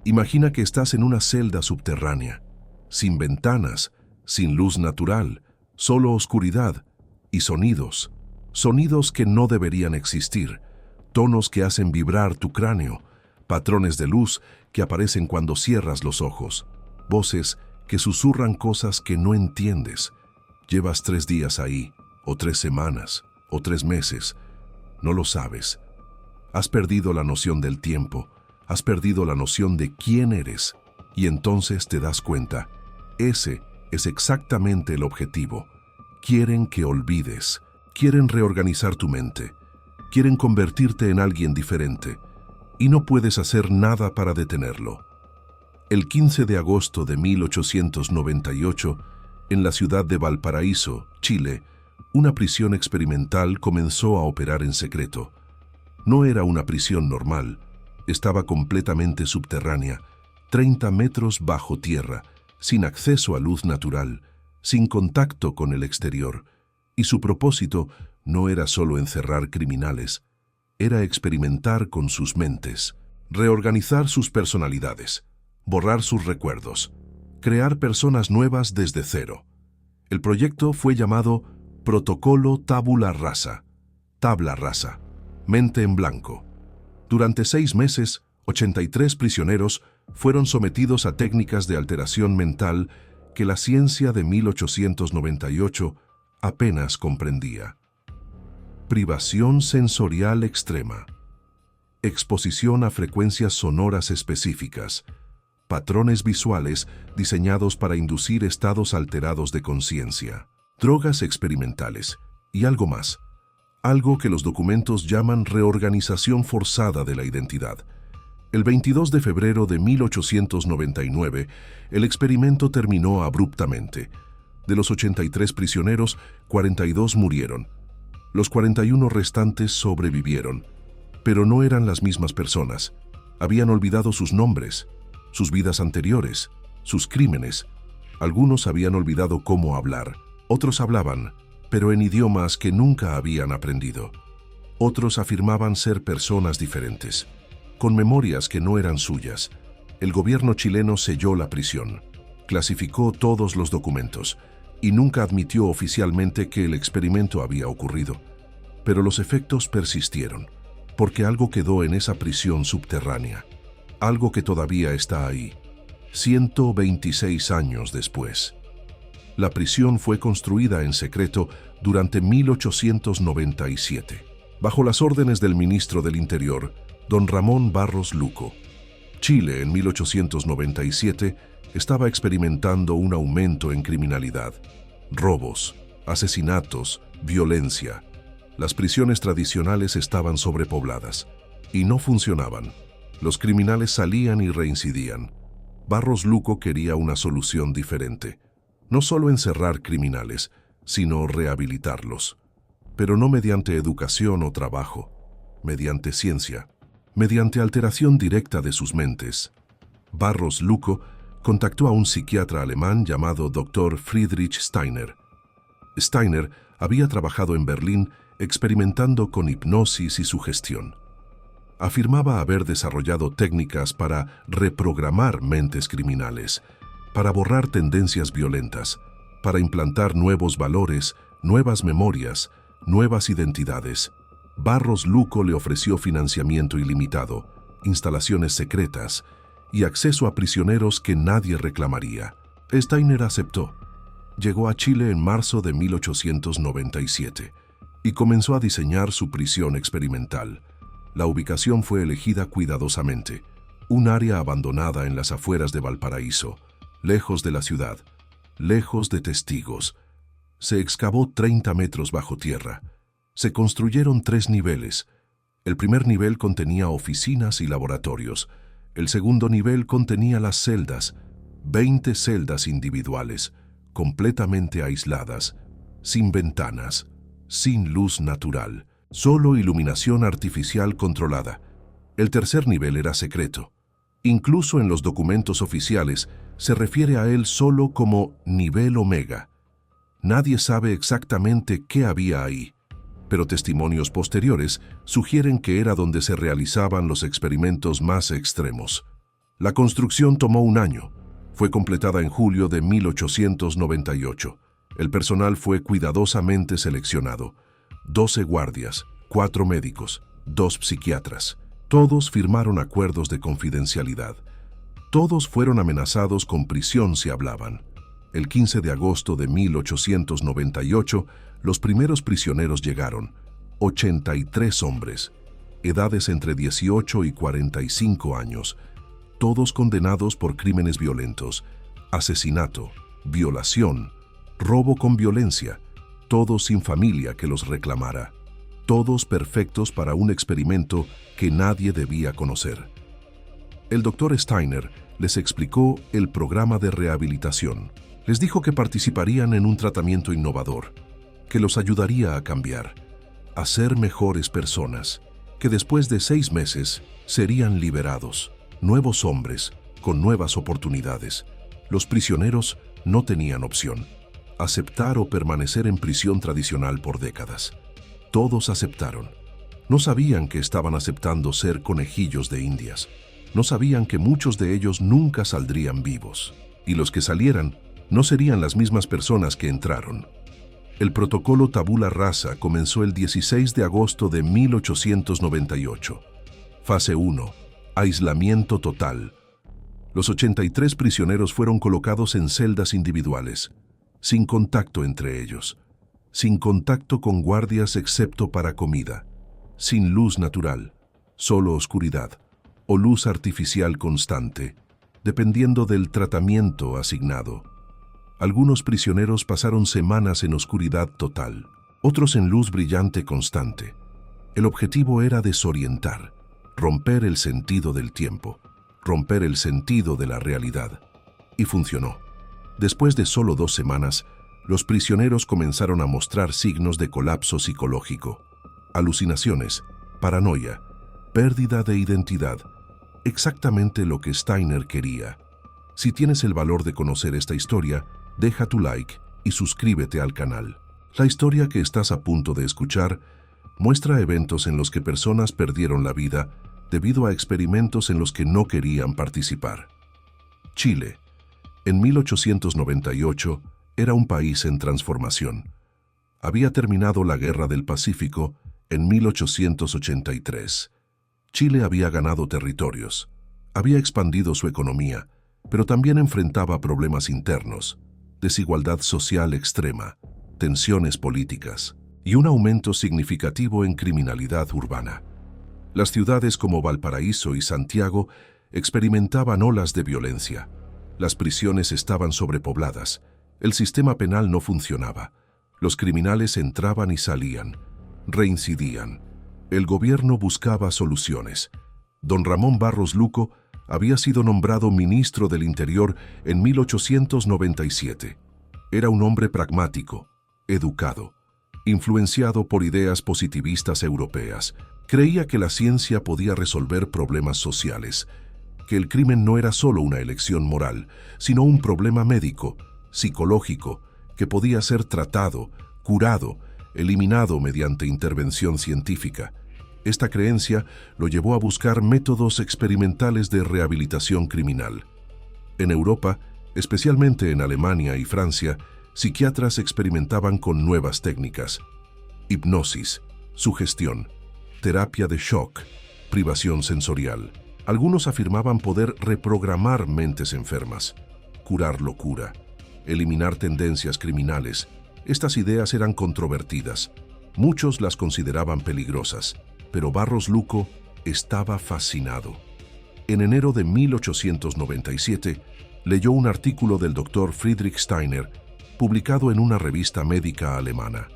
Imagina que estás en una celda subterránea, sin ventanas, sin luz natural, solo oscuridad y sonidos. Sonidos que no deberían existir, tonos que hacen vibrar tu cráneo, patrones de luz que aparecen cuando cierras los ojos, voces que susurran cosas que no entiendes. Llevas 3 días ahí, o 3 semanas, o 3 meses. No lo sabes. Has perdido la noción del tiempo, has perdido la noción de quién eres, y entonces te das cuenta. Ese es exactamente el objetivo. Quieren que olvides, quieren reorganizar tu mente, quieren convertirte en alguien diferente, y no puedes hacer nada para detenerlo. El 15 de agosto de 1898, en la ciudad de Valparaíso, Chile, una prisión experimental comenzó a operar en secreto. No era una prisión normal, estaba completamente subterránea, 30 metros bajo tierra, sin acceso a luz natural, sin contacto con el exterior, y su propósito no era solo encerrar criminales, era experimentar con sus mentes, reorganizar sus personalidades, borrar sus recuerdos, crear personas nuevas desde cero. El proyecto fue llamado Protocolo Tabula Rasa, tabla rasa, mente en blanco. Durante 6 meses, 83 prisioneros fueron sometidos a técnicas de alteración mental que la ciencia de 1898 apenas comprendía. Privación sensorial extrema, exposición a frecuencias sonoras específicas, patrones visuales diseñados para inducir estados alterados de conciencia, drogas experimentales y algo más, algo que los documentos llaman reorganización forzada de la identidad. El 22 de febrero de 1899, el experimento terminó abruptamente. De los 83 prisioneros, 42 murieron. Los 41 restantes sobrevivieron, pero no eran las mismas personas. Habían olvidado sus nombres, sus vidas anteriores, sus crímenes. Algunos habían olvidado cómo hablar. Otros hablaban, pero en idiomas que nunca habían aprendido. Otros afirmaban ser personas diferentes, con memorias que no eran suyas. El gobierno chileno selló la prisión, clasificó todos los documentos y nunca admitió oficialmente que el experimento había ocurrido. Pero los efectos persistieron, porque algo quedó en esa prisión subterránea, algo que todavía está ahí, 126 años después. La prisión fue construida en secreto durante 1897, bajo las órdenes del ministro del Interior, don Ramón Barros Luco. Chile, en 1897, estaba experimentando un aumento en criminalidad, robos, asesinatos, violencia. Las prisiones tradicionales estaban sobrepobladas y no funcionaban. Los criminales salían y reincidían. Barros Luco quería una solución diferente. No solo encerrar criminales, sino rehabilitarlos. Pero no mediante educación o trabajo, mediante ciencia, mediante alteración directa de sus mentes. Barros Luco contactó a un psiquiatra alemán llamado Dr. Friedrich Steiner. Steiner había trabajado en Berlín experimentando con hipnosis y sugestión. Afirmaba haber desarrollado técnicas para reprogramar mentes criminales, para borrar tendencias violentas, para implantar nuevos valores, nuevas memorias, nuevas identidades. Barros Luco le ofreció financiamiento ilimitado, instalaciones secretas y acceso a prisioneros que nadie reclamaría. Steiner aceptó. Llegó a Chile en marzo de 1897 y comenzó a diseñar su prisión experimental. La ubicación fue elegida cuidadosamente, un área abandonada en las afueras de Valparaíso, lejos de la ciudad, lejos de testigos. Se excavó 30 metros bajo tierra. Se construyeron 3 niveles. El primer nivel contenía oficinas y laboratorios. El segundo nivel contenía las celdas, 20 celdas individuales, completamente aisladas, sin ventanas, sin luz natural, solo iluminación artificial controlada. El tercer nivel era secreto. Incluso en los documentos oficiales se refiere a él solo como nivel Omega. Nadie sabe exactamente qué había ahí, pero testimonios posteriores sugieren que era donde se realizaban los experimentos más extremos. La construcción tomó un año. Fue completada en julio de 1898. El personal fue cuidadosamente seleccionado. 12 guardias, 4 médicos, 2 psiquiatras. Todos firmaron acuerdos de confidencialidad. Todos fueron amenazados con prisión si hablaban. El 15 de agosto de 1898, los primeros prisioneros llegaron, 83 hombres, edades entre 18 y 45 años, todos condenados por crímenes violentos, asesinato, violación, robo con violencia, todos sin familia que los reclamara, todos perfectos para un experimento que nadie debía conocer. El doctor Steiner les explicó el programa de rehabilitación. Les dijo que participarían en un tratamiento innovador, que los ayudaría a cambiar, a ser mejores personas, que después de 6 meses serían liberados, nuevos hombres, con nuevas oportunidades. Los prisioneros no tenían opción, aceptar o permanecer en prisión tradicional por décadas. Todos aceptaron. No sabían que estaban aceptando ser conejillos de indias. No sabían que muchos de ellos nunca saldrían vivos. Y los que salieran no serían las mismas personas que entraron. El protocolo Tabula Rasa comenzó el 16 de agosto de 1898. Fase 1. Aislamiento total. Los 83 prisioneros fueron colocados en celdas individuales, sin contacto entre ellos, sin contacto con guardias excepto para comida, sin luz natural, solo oscuridad o luz artificial constante, dependiendo del tratamiento asignado. Algunos prisioneros pasaron semanas en oscuridad total, otros en luz brillante constante. El objetivo era desorientar, romper el sentido del tiempo, romper el sentido de la realidad. Y funcionó. Después de solo 2 semanas, los prisioneros comenzaron a mostrar signos de colapso psicológico, alucinaciones, paranoia, pérdida de identidad, exactamente lo que Steiner quería. Si tienes el valor de conocer esta historia, deja tu like y suscríbete al canal. La historia que estás a punto de escuchar muestra eventos en los que personas perdieron la vida debido a experimentos en los que no querían participar. Chile, en 1898, era un país en transformación. Había terminado la Guerra del Pacífico en 1883. Chile había ganado territorios, había expandido su economía, pero también enfrentaba problemas internos, desigualdad social extrema, tensiones políticas y un aumento significativo en criminalidad urbana. Las ciudades como Valparaíso y Santiago experimentaban olas de violencia. Las prisiones estaban sobrepobladas, el sistema penal no funcionaba, los criminales entraban y salían, reincidían. El gobierno buscaba soluciones. Don Ramón Barros Luco había sido nombrado ministro del Interior en 1897. Era un hombre pragmático, educado, influenciado por ideas positivistas europeas. Creía que la ciencia podía resolver problemas sociales, que el crimen no era solo una elección moral, sino un problema médico, psicológico, que podía ser tratado, curado, eliminado mediante intervención científica. Esta creencia lo llevó a buscar métodos experimentales de rehabilitación criminal. En Europa, especialmente en Alemania y Francia, psiquiatras experimentaban con nuevas técnicas: hipnosis, sugestión, terapia de shock, privación sensorial. Algunos afirmaban poder reprogramar mentes enfermas, curar locura, eliminar tendencias criminales. Estas ideas eran controvertidas. Muchos las consideraban peligrosas, pero Barros Luco estaba fascinado. En enero de 1897, leyó un artículo del Dr. Friedrich Steiner, publicado en una revista médica alemana.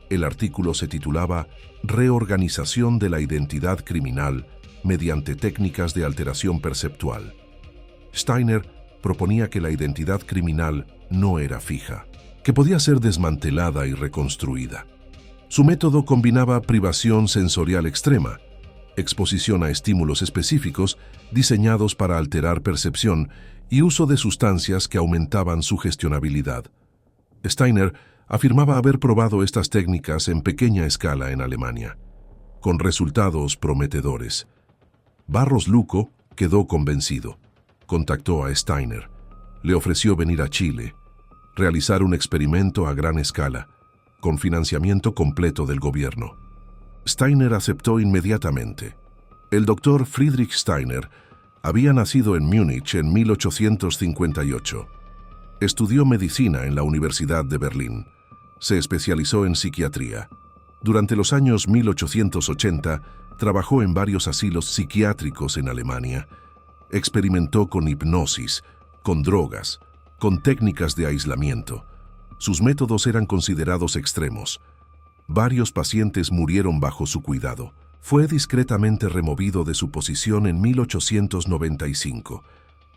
El artículo se titulaba Reorganización de la identidad criminal mediante técnicas de alteración perceptual. Steiner proponía que la identidad criminal no era fija, que podía ser desmantelada y reconstruida. Su método combinaba privación sensorial extrema, exposición a estímulos específicos diseñados para alterar percepción y uso de sustancias que aumentaban su sugestionabilidad. Steiner afirmaba haber probado estas técnicas en pequeña escala en Alemania, con resultados prometedores. Barros Luco Quedó convencido. Contactó a Steiner. Le ofreció venir a Chile, realizar un experimento a gran escala, con financiamiento completo del gobierno. Steiner aceptó inmediatamente. El doctor Friedrich Steiner había nacido en Múnich en 1858. Estudió medicina en la Universidad de Berlín. Se especializó en psiquiatría. Durante los años 1880, trabajó en varios asilos psiquiátricos en Alemania. Experimentó con hipnosis, con drogas, con técnicas de aislamiento. Sus métodos eran considerados extremos. Varios pacientes murieron bajo su cuidado. Fue discretamente removido de su posición en 1895.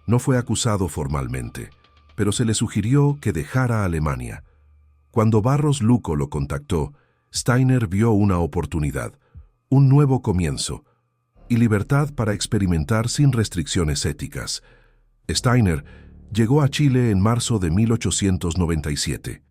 No fue acusado formalmente, pero se le sugirió que dejara Alemania. Cuando Barros Luco lo contactó, Steiner vio una oportunidad, un nuevo comienzo, y libertad para experimentar sin restricciones éticas. Steiner llegó a Chile en marzo de 1897.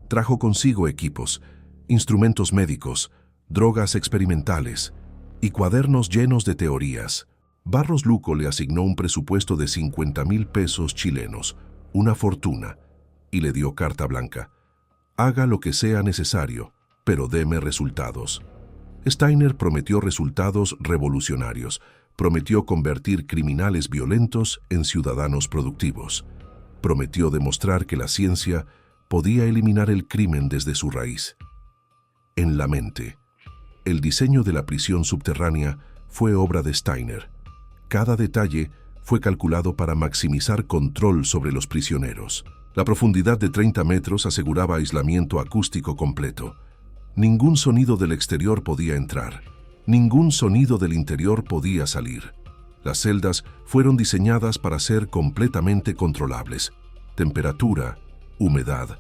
Trajo consigo equipos, instrumentos médicos, drogas experimentales y cuadernos llenos de teorías. Barros Luco le asignó un presupuesto de 50,000 pesos chilenos, una fortuna, y le dio carta blanca. Haga lo que sea necesario, pero deme resultados. Steiner prometió resultados revolucionarios, prometió convertir criminales violentos en ciudadanos productivos. Prometió demostrar que la ciencia podía eliminar el crimen desde su raíz. En la mente. El diseño de la prisión subterránea fue obra de Steiner. Cada detalle fue calculado para maximizar control sobre los prisioneros. La profundidad de 30 metros aseguraba aislamiento acústico completo. Ningún sonido del exterior podía entrar. Ningún sonido del interior podía salir. Las celdas fueron diseñadas para ser completamente controlables. Temperatura, humedad,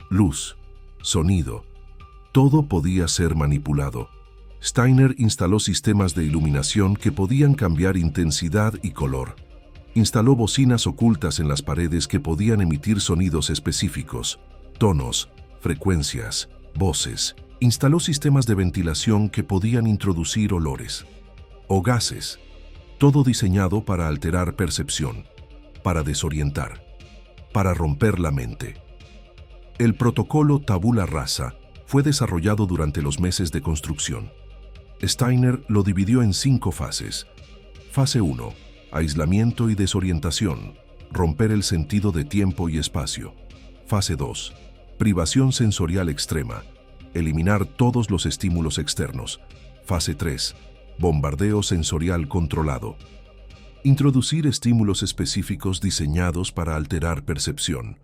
luz, sonido. Todo podía ser manipulado. Steiner instaló sistemas de iluminación que podían cambiar intensidad y color. Instaló bocinas ocultas en las paredes que podían emitir sonidos específicos, tonos, frecuencias, voces. Instaló sistemas de ventilación que podían introducir olores o gases, todo diseñado para alterar percepción, para desorientar, para romper la mente. El protocolo Tabula Rasa fue desarrollado durante los meses de construcción. Steiner lo dividió en 5 fases. Fase 1. Aislamiento y desorientación, romper el sentido de tiempo y espacio. Fase 2. Privación sensorial extrema, eliminar todos los estímulos externos. Fase 3. Bombardeo sensorial controlado. Introducir estímulos específicos diseñados para alterar percepción.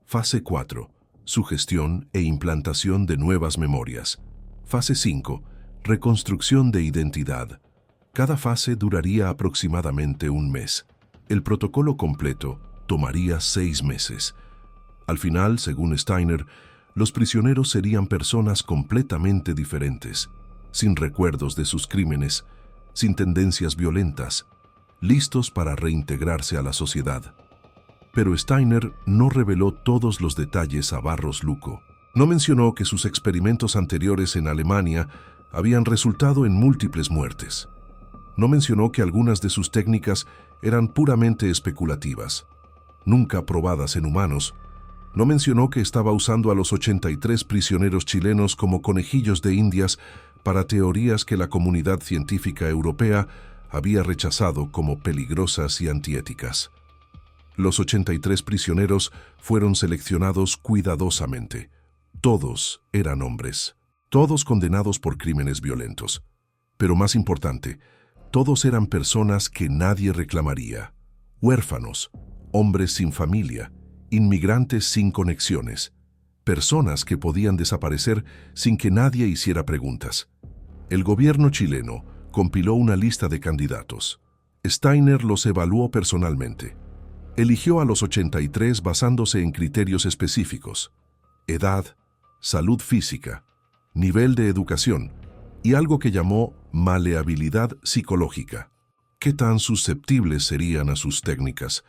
Fase 4. Sugestión e implantación de nuevas memorias. Fase 5. Reconstrucción de identidad. Cada fase duraría aproximadamente un mes. El protocolo completo tomaría 6 meses. Al final, según Steiner, los prisioneros serían personas completamente diferentes, sin recuerdos de sus crímenes, sin tendencias violentas, listos para reintegrarse a la sociedad. Pero Steiner no reveló todos los detalles a Barros Luco. No mencionó que sus experimentos anteriores en Alemania habían resultado en múltiples muertes. No mencionó que algunas de sus técnicas eran puramente especulativas, nunca probadas en humanos. No mencionó que estaba usando a los 83 prisioneros chilenos como conejillos de indias para teorías que la comunidad científica europea había rechazado como peligrosas y antiéticas. Los 83 prisioneros fueron seleccionados cuidadosamente. Todos eran hombres, todos condenados por crímenes violentos. Pero más importante, todos eran personas que nadie reclamaría. Huérfanos, hombres sin familia, inmigrantes sin conexiones, personas que podían desaparecer sin que nadie hiciera preguntas. El gobierno chileno compiló una lista de candidatos. Steiner los evaluó personalmente. Eligió a los 83 basándose en criterios específicos: edad, salud física, nivel de educación y algo que llamó maleabilidad psicológica. ¿Qué tan susceptibles serían a sus técnicas?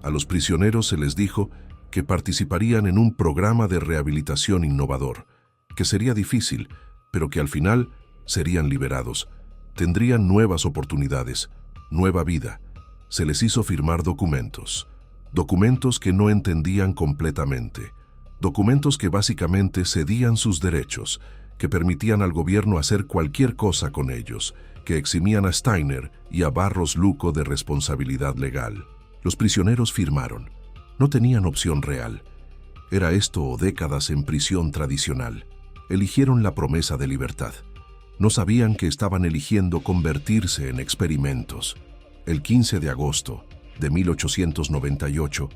A los prisioneros se les dijo que participarían en un programa de rehabilitación innovador, que sería difícil, pero que al final serían liberados. Tendrían nuevas oportunidades, nueva vida, Se les hizo firmar documentos. Documentos que no entendían completamente. Documentos que básicamente cedían sus derechos, que permitían al gobierno hacer cualquier cosa con ellos, que eximían a Steiner y a Barros Luco de responsabilidad legal. Los prisioneros firmaron. No tenían opción real. Era esto o décadas en prisión tradicional. Eligieron la promesa de libertad. No sabían que estaban eligiendo convertirse en experimentos. El 15 de agosto de 1898,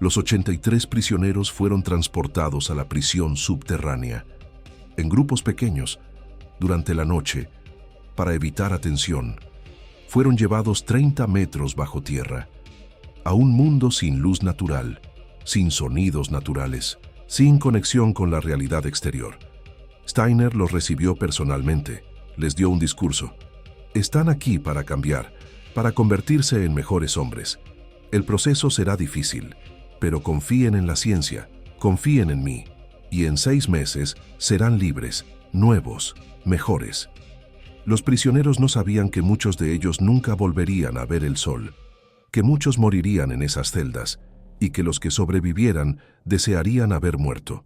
los 83 prisioneros fueron transportados a la prisión subterránea, en grupos pequeños, durante la noche, para evitar atención. Fueron llevados 30 metros bajo tierra, a un mundo sin luz natural, sin sonidos naturales, sin conexión con la realidad exterior. Steiner los recibió personalmente, les dio un discurso. Están aquí para cambiar, para convertirse en mejores hombres. El proceso será difícil, pero confíen en la ciencia, confíen en mí, y en 6 meses serán libres, nuevos, mejores. Los prisioneros no sabían que muchos de ellos nunca volverían a ver el sol, que muchos morirían en esas celdas, y que los que sobrevivieran desearían haber muerto.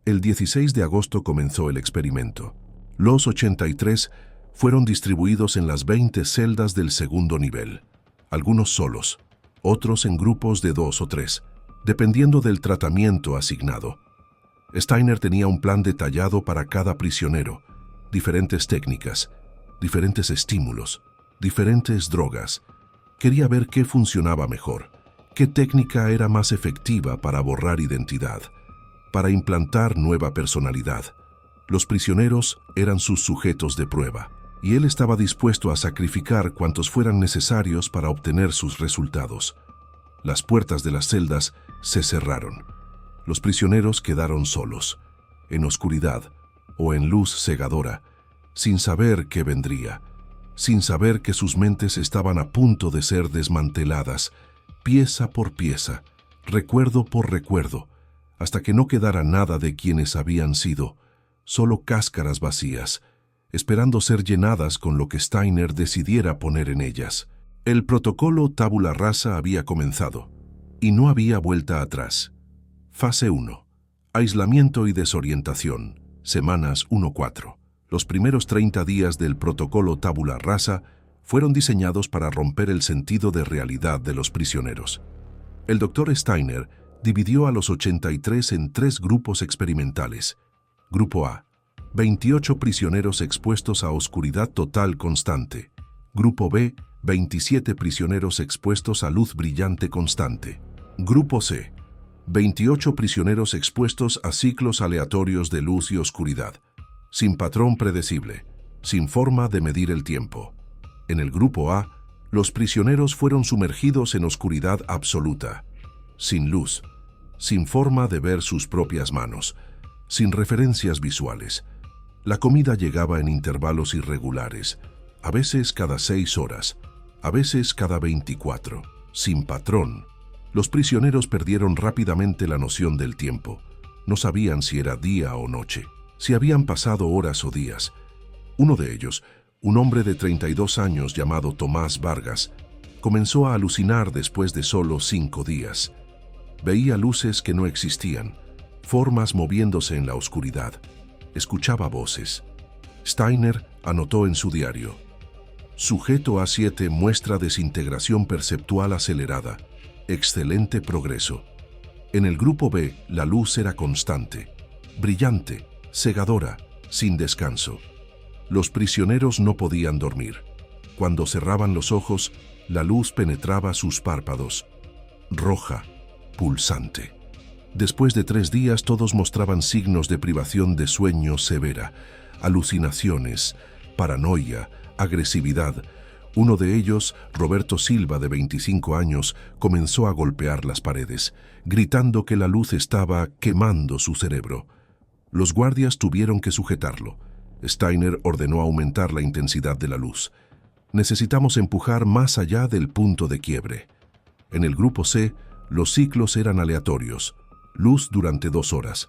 El 16 de agosto comenzó el experimento. Los 83 fueron distribuidos en las 20 celdas del segundo nivel, algunos solos, otros en grupos de 2 o 3, dependiendo del tratamiento asignado. Steiner tenía un plan detallado para cada prisionero, diferentes técnicas, diferentes estímulos, diferentes drogas. Quería ver qué funcionaba mejor, qué técnica era más efectiva para borrar identidad, para implantar nueva personalidad. Los prisioneros eran sus sujetos de prueba, y él estaba dispuesto a sacrificar cuantos fueran necesarios para obtener sus resultados. Las puertas de las celdas se cerraron. Los prisioneros quedaron solos, en oscuridad o en luz cegadora, sin saber qué vendría, sin saber que sus mentes estaban a punto de ser desmanteladas, pieza por pieza, recuerdo por recuerdo, hasta que no quedara nada de quienes habían sido, solo cáscaras vacías, esperando ser llenadas con lo que Steiner decidiera poner en ellas. El protocolo Tabula Rasa había comenzado, y no había vuelta atrás. Fase 1. Aislamiento y desorientación. Semanas 1-4. Los primeros 30 días del protocolo Tabula Rasa fueron diseñados para romper el sentido de realidad de los prisioneros. El Dr. Steiner dividió a los 83 en 3 grupos experimentales. Grupo A, 28 prisioneros expuestos a oscuridad total constante. Grupo B, 27 prisioneros expuestos a luz brillante constante. Grupo C, 28 prisioneros expuestos a ciclos aleatorios de luz y oscuridad, sin patrón predecible, sin forma de medir el tiempo. En el grupo A, los prisioneros fueron sumergidos en oscuridad absoluta, sin luz, sin forma de ver sus propias manos, sin referencias visuales. La comida llegaba en intervalos irregulares, a veces cada 6 horas, a veces cada 24, sin patrón. Los prisioneros perdieron rápidamente la noción del tiempo. No sabían si era día o noche, si habían pasado horas o días. Uno de ellos, un hombre de 32 años llamado Tomás Vargas, comenzó a alucinar después de solo 5 días. Veía luces que no existían, formas moviéndose en la oscuridad. Escuchaba voces. Steiner anotó en su diario: Sujeto A7 muestra desintegración perceptual acelerada. Excelente progreso. En el grupo B, la luz era constante, brillante, cegadora, sin descanso. Los prisioneros no podían dormir. Cuando cerraban los ojos, la luz penetraba sus párpados. Roja, pulsante. Después de 3 días todos mostraban signos de privación de sueño severa, alucinaciones, paranoia, agresividad. Uno de ellos, Roberto Silva, de 25 años, comenzó a golpear las paredes, gritando que la luz estaba quemando su cerebro. Los guardias tuvieron que sujetarlo. Steiner ordenó aumentar la intensidad de la luz. Necesitamos empujar más allá del punto de quiebre. En el grupo C, los ciclos eran aleatorios. Luz durante 2 horas,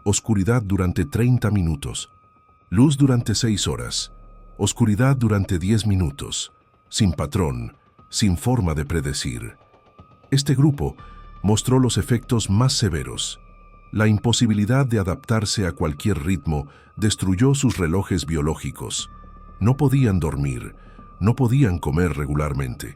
oscuridad durante 30 minutos, luz durante 6 horas, oscuridad durante 10 minutos, sin patrón, sin forma de predecir. Este grupo mostró los efectos más severos. La imposibilidad de adaptarse a cualquier ritmo destruyó sus relojes biológicos. No podían dormir, no podían comer regularmente.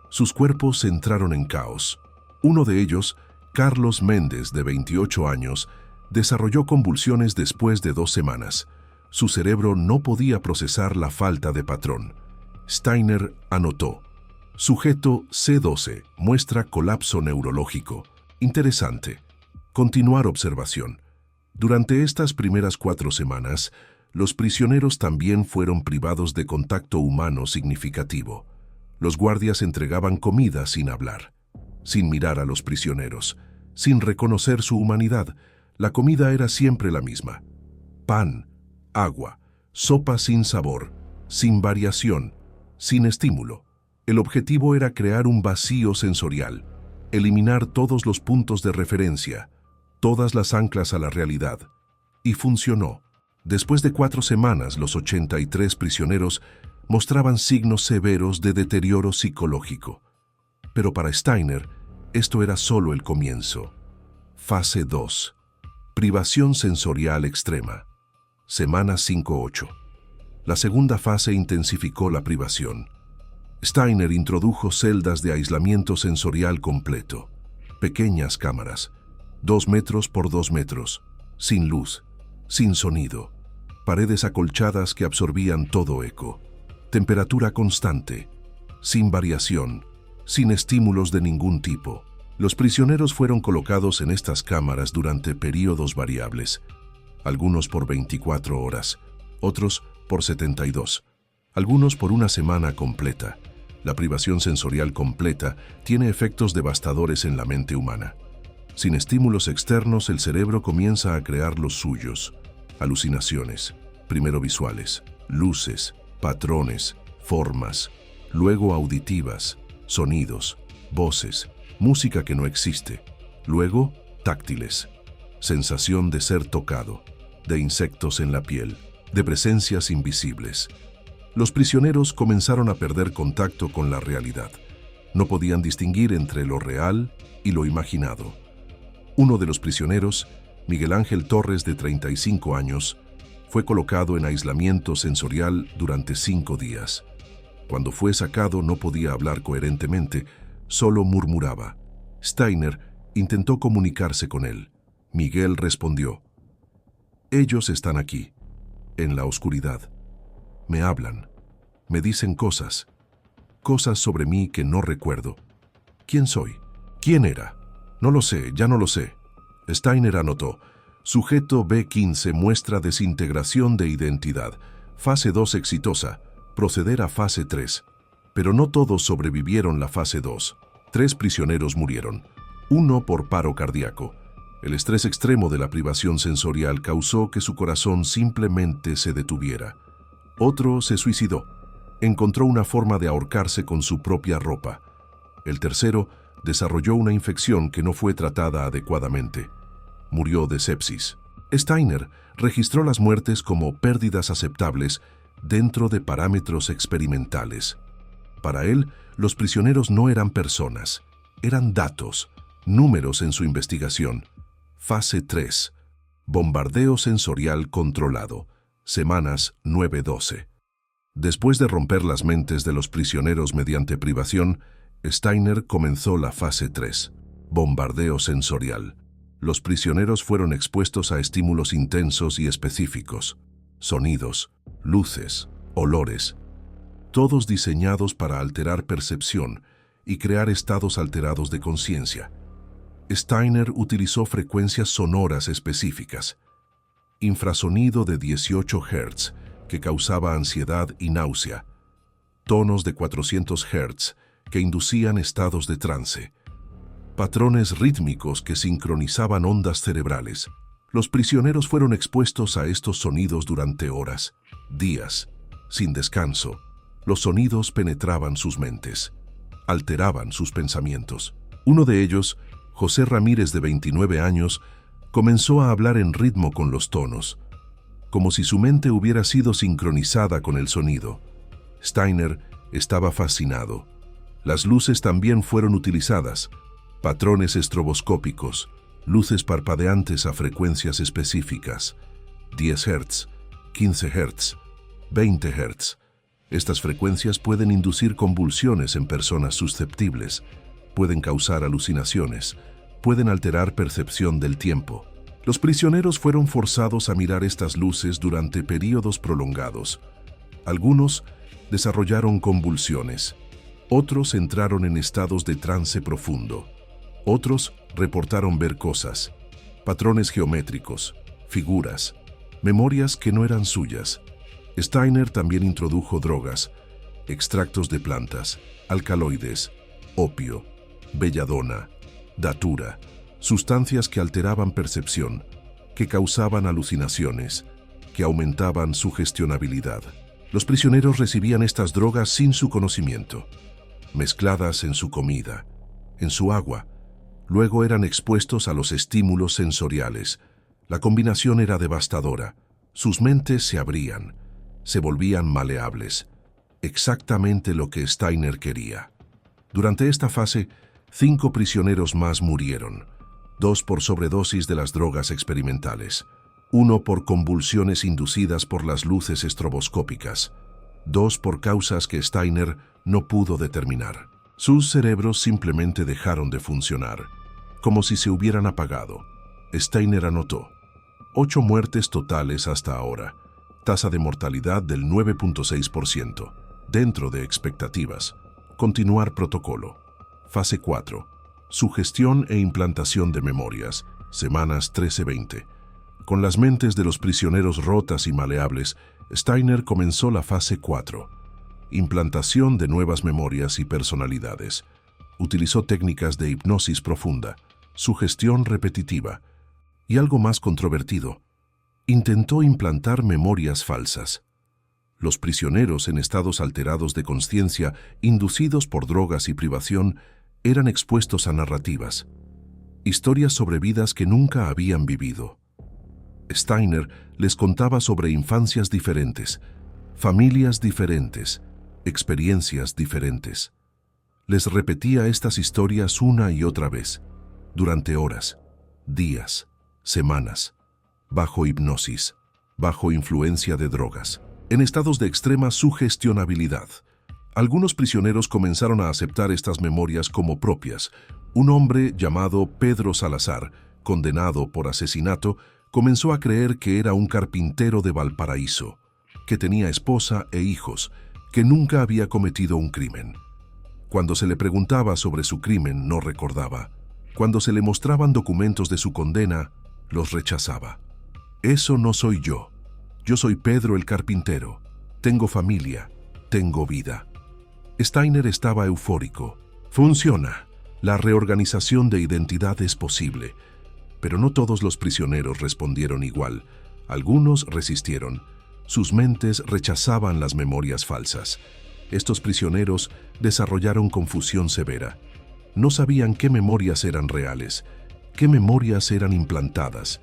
Sus cuerpos entraron en caos. Uno de ellos, Carlos Méndez, de 28 años, desarrolló convulsiones después de 2 semanas. Su cerebro no podía procesar la falta de patrón. Steiner anotó: sujeto C12 muestra colapso neurológico. Interesante. Continuar observación. Durante estas primeras 4 semanas, los prisioneros también fueron privados de contacto humano significativo. Los guardias entregaban comida sin hablar, sin mirar a los prisioneros, sin reconocer su humanidad. La comida era siempre la misma: pan, agua, sopa sin sabor, sin variación, sin estímulo. El objetivo era crear un vacío sensorial, eliminar todos los puntos de referencia, todas las anclas a la realidad. Y funcionó. Después de 4 semanas, los 83 prisioneros mostraban signos severos de deterioro psicológico. Pero para Steiner, esto era solo el comienzo. Fase 2. Privación sensorial extrema. Semana 5-8. La segunda fase intensificó la privación. Steiner introdujo celdas de aislamiento sensorial completo. Pequeñas cámaras, 2 metros por 2 metros, sin luz, sin sonido. Paredes acolchadas que absorbían todo eco. Temperatura constante, sin variación, sin estímulos de ningún tipo. Los prisioneros fueron colocados en estas cámaras durante períodos variables, algunos por 24 horas, otros por 72, algunos por una semana completa. La privación sensorial completa tiene efectos devastadores en la mente humana. Sin estímulos externos, el cerebro comienza a crear los suyos. Alucinaciones, primero visuales, luces, patrones, formas, luego auditivas, sonidos, voces, música que no existe, luego táctiles, sensación de ser tocado, de insectos en la piel, de presencias invisibles. Los prisioneros comenzaron a perder contacto con la realidad. No podían distinguir entre lo real y lo imaginado. Uno de los prisioneros, Miguel Ángel Torres, de 35 años, fue colocado en aislamiento sensorial durante 5 días. Cuando fue sacado no podía hablar coherentemente, solo murmuraba. Steiner intentó comunicarse con él. Miguel respondió: ellos están aquí, en la oscuridad. Me hablan, me dicen cosas sobre mí que no recuerdo. ¿Quién soy? ¿Quién era? No lo sé, ya no lo sé. Steiner anotó: sujeto B15 muestra desintegración de identidad. Fase 2 exitosa. Proceder a fase 3. Pero no todos sobrevivieron la fase 2. 3 prisioneros murieron. 1 por paro cardíaco. El estrés extremo de la privación sensorial causó que su corazón simplemente se detuviera. Otro se suicidó. Encontró una forma de ahorcarse con su propia ropa. El tercero desarrolló una infección que no fue tratada adecuadamente. Murió de sepsis. Steiner registró las muertes como pérdidas aceptables dentro de parámetros experimentales. Para él, los prisioneros no eran personas, eran datos, números en su investigación. Fase 3. Bombardeo sensorial controlado. Semanas 9-12. Después de romper las mentes de los prisioneros mediante privación, Steiner comenzó la fase 3. Bombardeo sensorial. Los prisioneros fueron expuestos a estímulos intensos y específicos. Sonidos, luces, olores, todos diseñados para alterar percepción y crear estados alterados de conciencia. Steiner utilizó frecuencias sonoras específicas. Infrasonido de 18 Hz, que causaba ansiedad y náusea. Tonos de 400 Hz, que inducían estados de trance. Patrones rítmicos que sincronizaban ondas cerebrales. Los prisioneros fueron expuestos a estos sonidos durante horas, días, sin descanso. Los sonidos penetraban sus mentes, alteraban sus pensamientos. Uno de ellos, José Ramírez, de 29 años, comenzó a hablar en ritmo con los tonos, como si su mente hubiera sido sincronizada con el sonido. Steiner estaba fascinado. Las luces también fueron utilizadas, patrones estroboscópicos, luces parpadeantes a frecuencias específicas, 10 Hz, 15 Hz, 20 Hz. Estas frecuencias pueden inducir convulsiones en personas susceptibles, pueden causar alucinaciones, pueden alterar percepción del tiempo. Los prisioneros fueron forzados a mirar estas luces durante períodos prolongados. Algunos desarrollaron convulsiones, otros entraron en estados de trance profundo, otros reportaron ver cosas, patrones geométricos, figuras, memorias que no eran suyas. Steiner también introdujo drogas, extractos de plantas, alcaloides, opio, belladona, datura, sustancias que alteraban percepción, que causaban alucinaciones, que aumentaban su sugestionabilidad. Los prisioneros recibían estas drogas sin su conocimiento, mezcladas en su comida, en su agua. Luego eran expuestos a los estímulos sensoriales. La combinación era devastadora. Sus mentes se abrían, se volvían maleables. Exactamente lo que Steiner quería. Durante esta fase, 5 prisioneros más murieron. 2 por sobredosis de las drogas experimentales. 1 por convulsiones inducidas por las luces estroboscópicas. 2 por causas que Steiner no pudo determinar. Sus cerebros simplemente dejaron de funcionar, como si se hubieran apagado. Steiner anotó: 8 muertes totales hasta ahora, tasa de mortalidad del 9.6%, dentro de expectativas. Continuar protocolo. Fase 4. Sugestión e implantación de memorias, semanas 13-20. Con las mentes de los prisioneros rotas y maleables, Steiner comenzó la fase 4. Implantación de nuevas memorias y personalidades. Utilizó técnicas de hipnosis profunda, sugestión repetitiva y algo más controvertido. Intentó implantar memorias falsas. Los prisioneros en estados alterados de conciencia, inducidos por drogas y privación, eran expuestos a narrativas, historias sobre vidas que nunca habían vivido. Steiner les contaba sobre infancias diferentes, familias diferentes, experiencias diferentes. Les repetía estas historias una y otra vez, durante horas, días, semanas, bajo hipnosis, bajo influencia de drogas, en estados de extrema sugestionabilidad. Algunos prisioneros comenzaron a aceptar estas memorias como propias. Un hombre llamado Pedro Salazar, condenado por asesinato, comenzó a creer que era un carpintero de Valparaíso, que tenía esposa e hijos, que nunca había cometido un crimen. Cuando se le preguntaba sobre su crimen, no recordaba. Cuando se le mostraban documentos de su condena, los rechazaba. Eso no soy yo. Yo soy Pedro el carpintero. Tengo familia. Tengo vida. Steiner estaba eufórico. Funciona. La reorganización de identidad es posible. Pero no todos los prisioneros respondieron igual. Algunos resistieron. Sus mentes rechazaban las memorias falsas. Estos prisioneros desarrollaron confusión severa. No sabían qué memorias eran reales, qué memorias eran implantadas.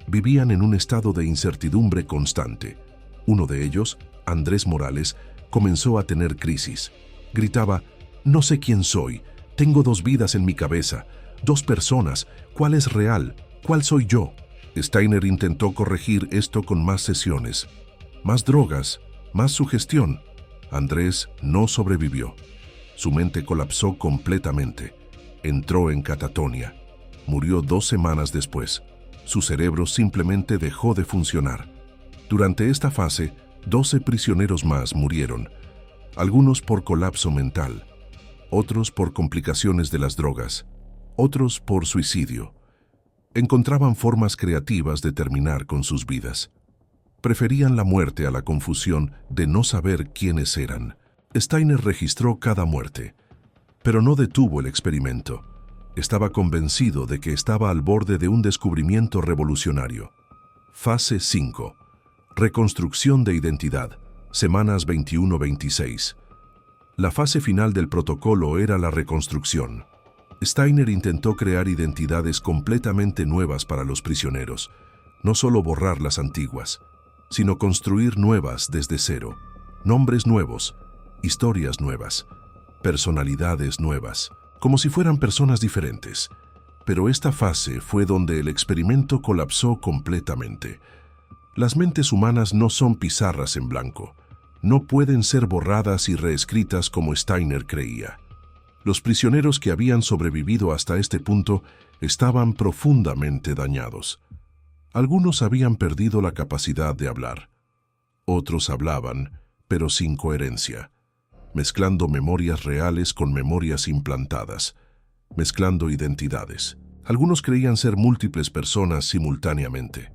Vivían en un estado de incertidumbre constante. Uno de ellos, Andrés Morales, comenzó a tener crisis. Gritaba: «No sé quién soy. Tengo 2 vidas en mi cabeza, 2 personas. ¿Cuál es real? ¿Cuál soy yo?». Steiner intentó corregir esto con más sesiones, más drogas, más sugestión. Andrés no sobrevivió. Su mente colapsó completamente. Entró en catatonia. Murió 2 semanas después. Su cerebro simplemente dejó de funcionar. Durante esta fase, 12 prisioneros más murieron, algunos por colapso mental, otros por complicaciones de las drogas, otros por suicidio. Encontraban formas creativas de terminar con sus vidas. Preferían la muerte a la confusión de no saber quiénes eran. Steiner registró cada muerte, pero no detuvo el experimento. Estaba convencido de que estaba al borde de un descubrimiento revolucionario. Fase 5. Reconstrucción de identidad, semanas 21-26. La fase final del protocolo era la reconstrucción. Steiner intentó crear identidades completamente nuevas para los prisioneros, no solo borrar las antiguas, sino construir nuevas desde cero, nombres nuevos, historias nuevas. personalidades nuevas, como si fueran personas diferentes. Pero esta fase fue donde el experimento colapsó completamente. Las mentes humanas no son pizarras en blanco. No pueden ser borradas y reescritas como Steiner creía. Los prisioneros que habían sobrevivido hasta este punto estaban profundamente dañados. Algunos habían perdido la capacidad de hablar. Otros hablaban, pero sin coherencia, mezclando memorias reales con memorias implantadas, mezclando identidades. Algunos creían ser múltiples personas simultáneamente.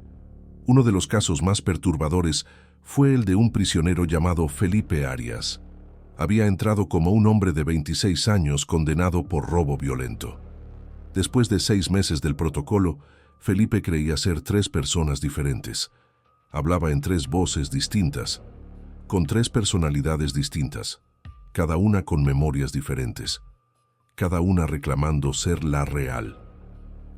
Uno de los casos más perturbadores fue el de un prisionero llamado Felipe Arias. Había entrado como un hombre de 26 años condenado por robo violento. Después de 6 meses del protocolo, Felipe creía ser 3 personas diferentes. Hablaba en 3 voces distintas, con 3 personalidades distintas, cada una con memorias diferentes, cada una reclamando ser la real.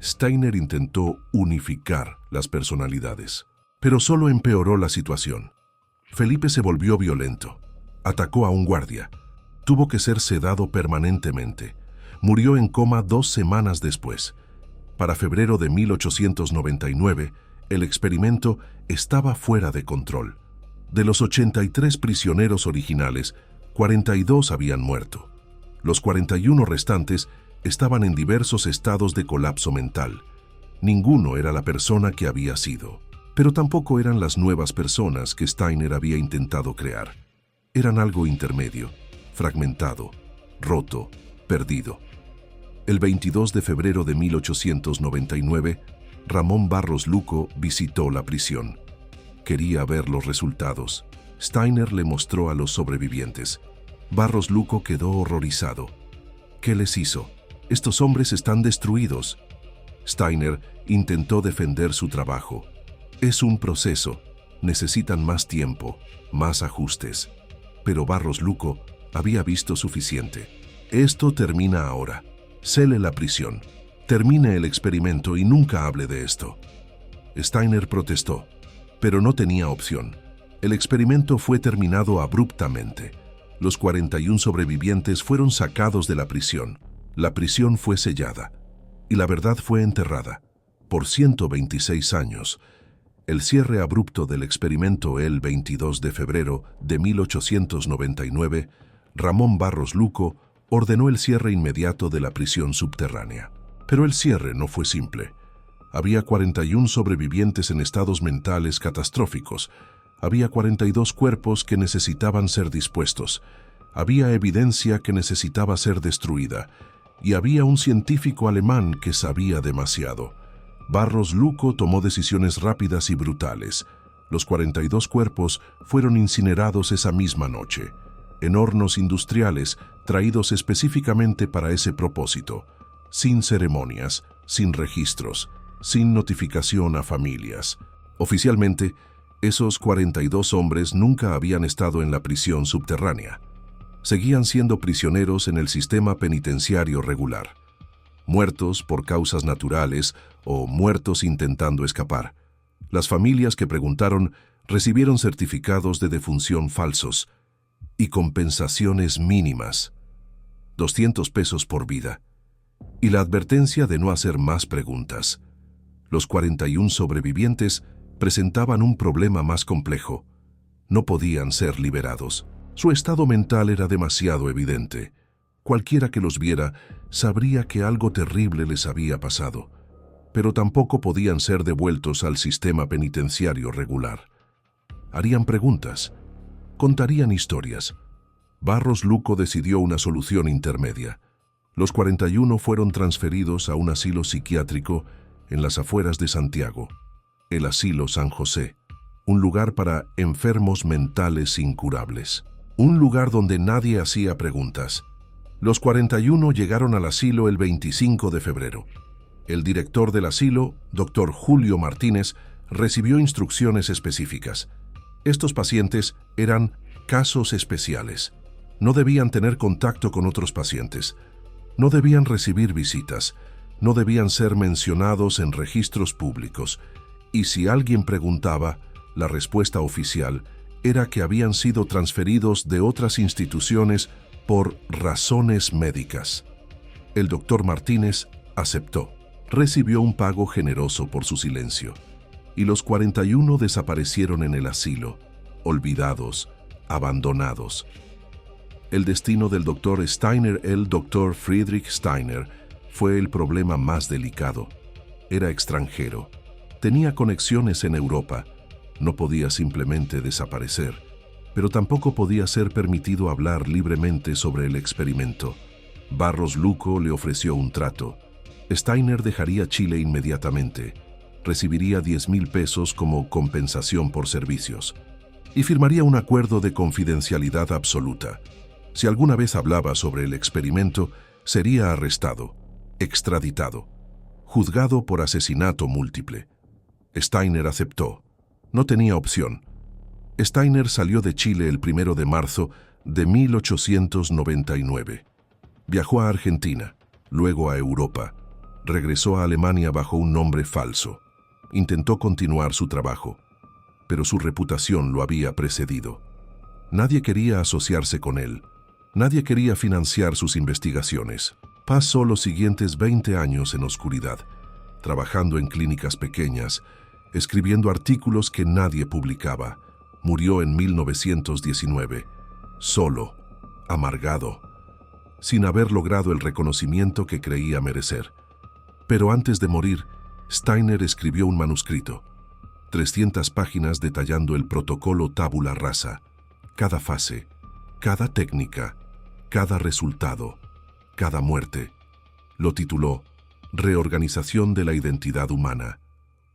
Steiner intentó unificar las personalidades, pero solo empeoró la situación. Felipe se volvió violento, atacó a un guardia, tuvo que ser sedado permanentemente, murió en coma 2 semanas después. Para febrero de 1899, el experimento estaba fuera de control. De los 83 prisioneros originales, 42 habían muerto. Los 41 restantes estaban en diversos estados de colapso mental. Ninguno era la persona que había sido, pero tampoco eran las nuevas personas que Steiner había intentado crear. Eran algo intermedio, fragmentado, roto, perdido. El 22 de febrero de 1899, Ramón Barros Luco visitó la prisión. Quería ver los resultados. Steiner le mostró a los sobrevivientes. Barros Luco quedó horrorizado. ¿Qué les hizo? Estos hombres están destruidos. Steiner intentó defender su trabajo. Es un proceso. Necesitan más tiempo, más ajustes. Pero Barros Luco había visto suficiente. Esto termina ahora. Cele la prisión. Termine el experimento y nunca hable de esto. Steiner protestó, pero no tenía opción. El experimento fue terminado abruptamente. Los 41 sobrevivientes fueron sacados de la prisión. La prisión fue sellada y la verdad fue enterrada por 126 años. El cierre abrupto del experimento el 22 de febrero de 1899, Ramón Barros Luco ordenó el cierre inmediato de la prisión subterránea. Pero el cierre no fue simple. Había 41 sobrevivientes en estados mentales catastróficos. Había 42 cuerpos que necesitaban ser dispuestos. Había evidencia que necesitaba ser destruida. Y había un científico alemán que sabía demasiado. Barros Luco tomó decisiones rápidas y brutales. Los 42 cuerpos fueron incinerados esa misma noche, en hornos industriales traídos específicamente para ese propósito, sin ceremonias, sin registros, sin notificación a familias. Oficialmente, esos 42 hombres nunca habían estado en la prisión subterránea. Seguían siendo prisioneros en el sistema penitenciario regular, muertos por causas naturales o muertos intentando escapar. Las familias que preguntaron recibieron certificados de defunción falsos y compensaciones mínimas, 200 pesos por vida, y la advertencia de no hacer más preguntas. Los 41 sobrevivientes presentaban un problema más complejo. No podían ser liberados. Su estado mental era demasiado evidente. Cualquiera que los viera sabría que algo terrible les había pasado, pero tampoco podían ser devueltos al sistema penitenciario regular. Harían preguntas, contarían historias. Barros Luco decidió una solución intermedia. Los 41 fueron transferidos a un asilo psiquiátrico en las afueras de Santiago, el Asilo San José, un lugar para enfermos mentales incurables. Un lugar donde nadie hacía preguntas. Los 41 llegaron al asilo el 25 de febrero. El director del asilo, Dr. Julio Martínez, recibió instrucciones específicas. Estos pacientes eran casos especiales. No debían tener contacto con otros pacientes. No debían recibir visitas. No debían ser mencionados en registros públicos. Y si alguien preguntaba, la respuesta oficial era que habían sido transferidos de otras instituciones por razones médicas. El doctor Martínez aceptó. Recibió un pago generoso por su silencio. Y los 41 desaparecieron en el asilo, olvidados, abandonados. El destino del doctor Steiner, el doctor Friedrich Steiner, fue el problema más delicado. Era extranjero. Tenía conexiones en Europa. No podía simplemente desaparecer, pero tampoco podía ser permitido hablar libremente sobre el experimento. Barros Luco le ofreció un trato. Steiner dejaría Chile inmediatamente. Recibiría 10.000 pesos como compensación por servicios y firmaría un acuerdo de confidencialidad absoluta. Si alguna vez hablaba sobre el experimento, sería arrestado, extraditado, juzgado por asesinato múltiple. Steiner aceptó. No tenía opción. Steiner salió de Chile el 1 de marzo de 1899. Viajó a Argentina, luego a Europa. Regresó a Alemania bajo un nombre falso. Intentó continuar su trabajo, pero su reputación lo había precedido. Nadie quería asociarse con él. Nadie quería financiar sus investigaciones. Pasó los siguientes 20 años en oscuridad, trabajando en clínicas pequeñas, escribiendo artículos que nadie publicaba. Murió en 1919, solo, amargado, sin haber logrado el reconocimiento que creía merecer. Pero antes de morir, Steiner escribió un manuscrito, 300 páginas detallando el protocolo tabula rasa, cada fase, cada técnica, cada resultado, cada muerte. Lo tituló Reorganización de la identidad humana,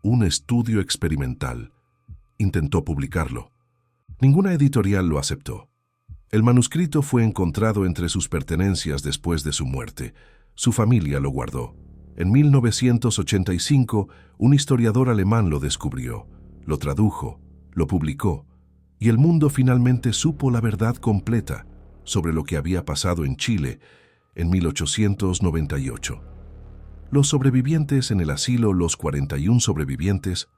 un estudio experimental. Intentó publicarlo. Ninguna editorial lo aceptó. El manuscrito fue encontrado entre sus pertenencias después de su muerte. Su familia lo guardó. En 1985, un historiador alemán lo descubrió, lo tradujo, lo publicó, y el mundo finalmente supo la verdad completa sobre lo que había pasado en Chile en 1898. Los sobrevivientes en el asilo, los 41 sobrevivientes,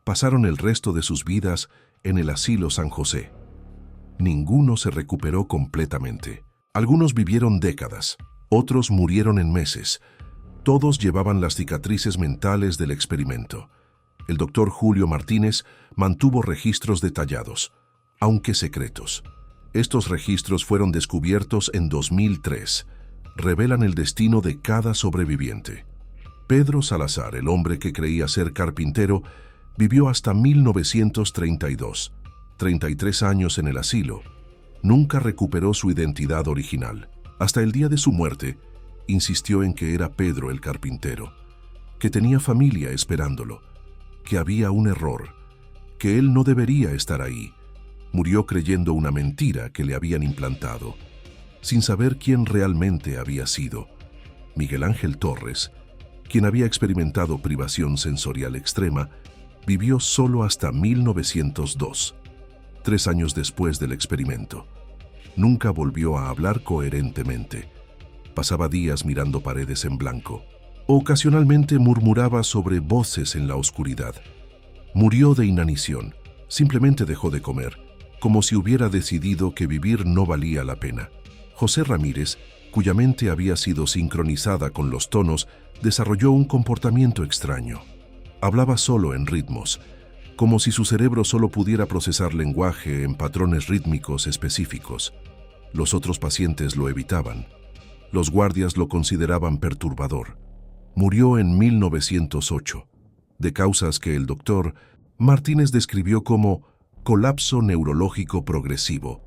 pasaron el resto de sus vidas en el asilo San José. Ninguno se recuperó completamente. Algunos vivieron décadas, otros murieron en meses. Todos llevaban las cicatrices mentales del experimento. El doctor Julio Martínez mantuvo registros detallados, aunque secretos. Estos registros fueron descubiertos en 2003. Revelan el destino de cada sobreviviente. Pedro Salazar, el hombre que creía ser carpintero, vivió hasta 1932, 33 años en el asilo. Nunca recuperó su identidad original. Hasta el día de su muerte, insistió en que era Pedro el carpintero, que tenía familia esperándolo, que había un error, que él no debería estar ahí. Murió creyendo una mentira que le habían implantado, sin saber quién realmente había sido. Miguel Ángel Torres, quien había experimentado privación sensorial extrema, vivió solo hasta 1902, 3 años después del experimento. Nunca volvió a hablar coherentemente. Pasaba días mirando paredes en blanco. Ocasionalmente murmuraba sobre voces en la oscuridad. Murió de inanición. Simplemente dejó de comer, como si hubiera decidido que vivir no valía la pena. José Ramírez, cuya mente había sido sincronizada con los tonos, desarrolló un comportamiento extraño. Hablaba solo en ritmos, como si su cerebro solo pudiera procesar lenguaje en patrones rítmicos específicos. Los otros pacientes lo evitaban. Los guardias lo consideraban perturbador. Murió en 1908, de causas que el doctor Martínez describió como colapso neurológico progresivo.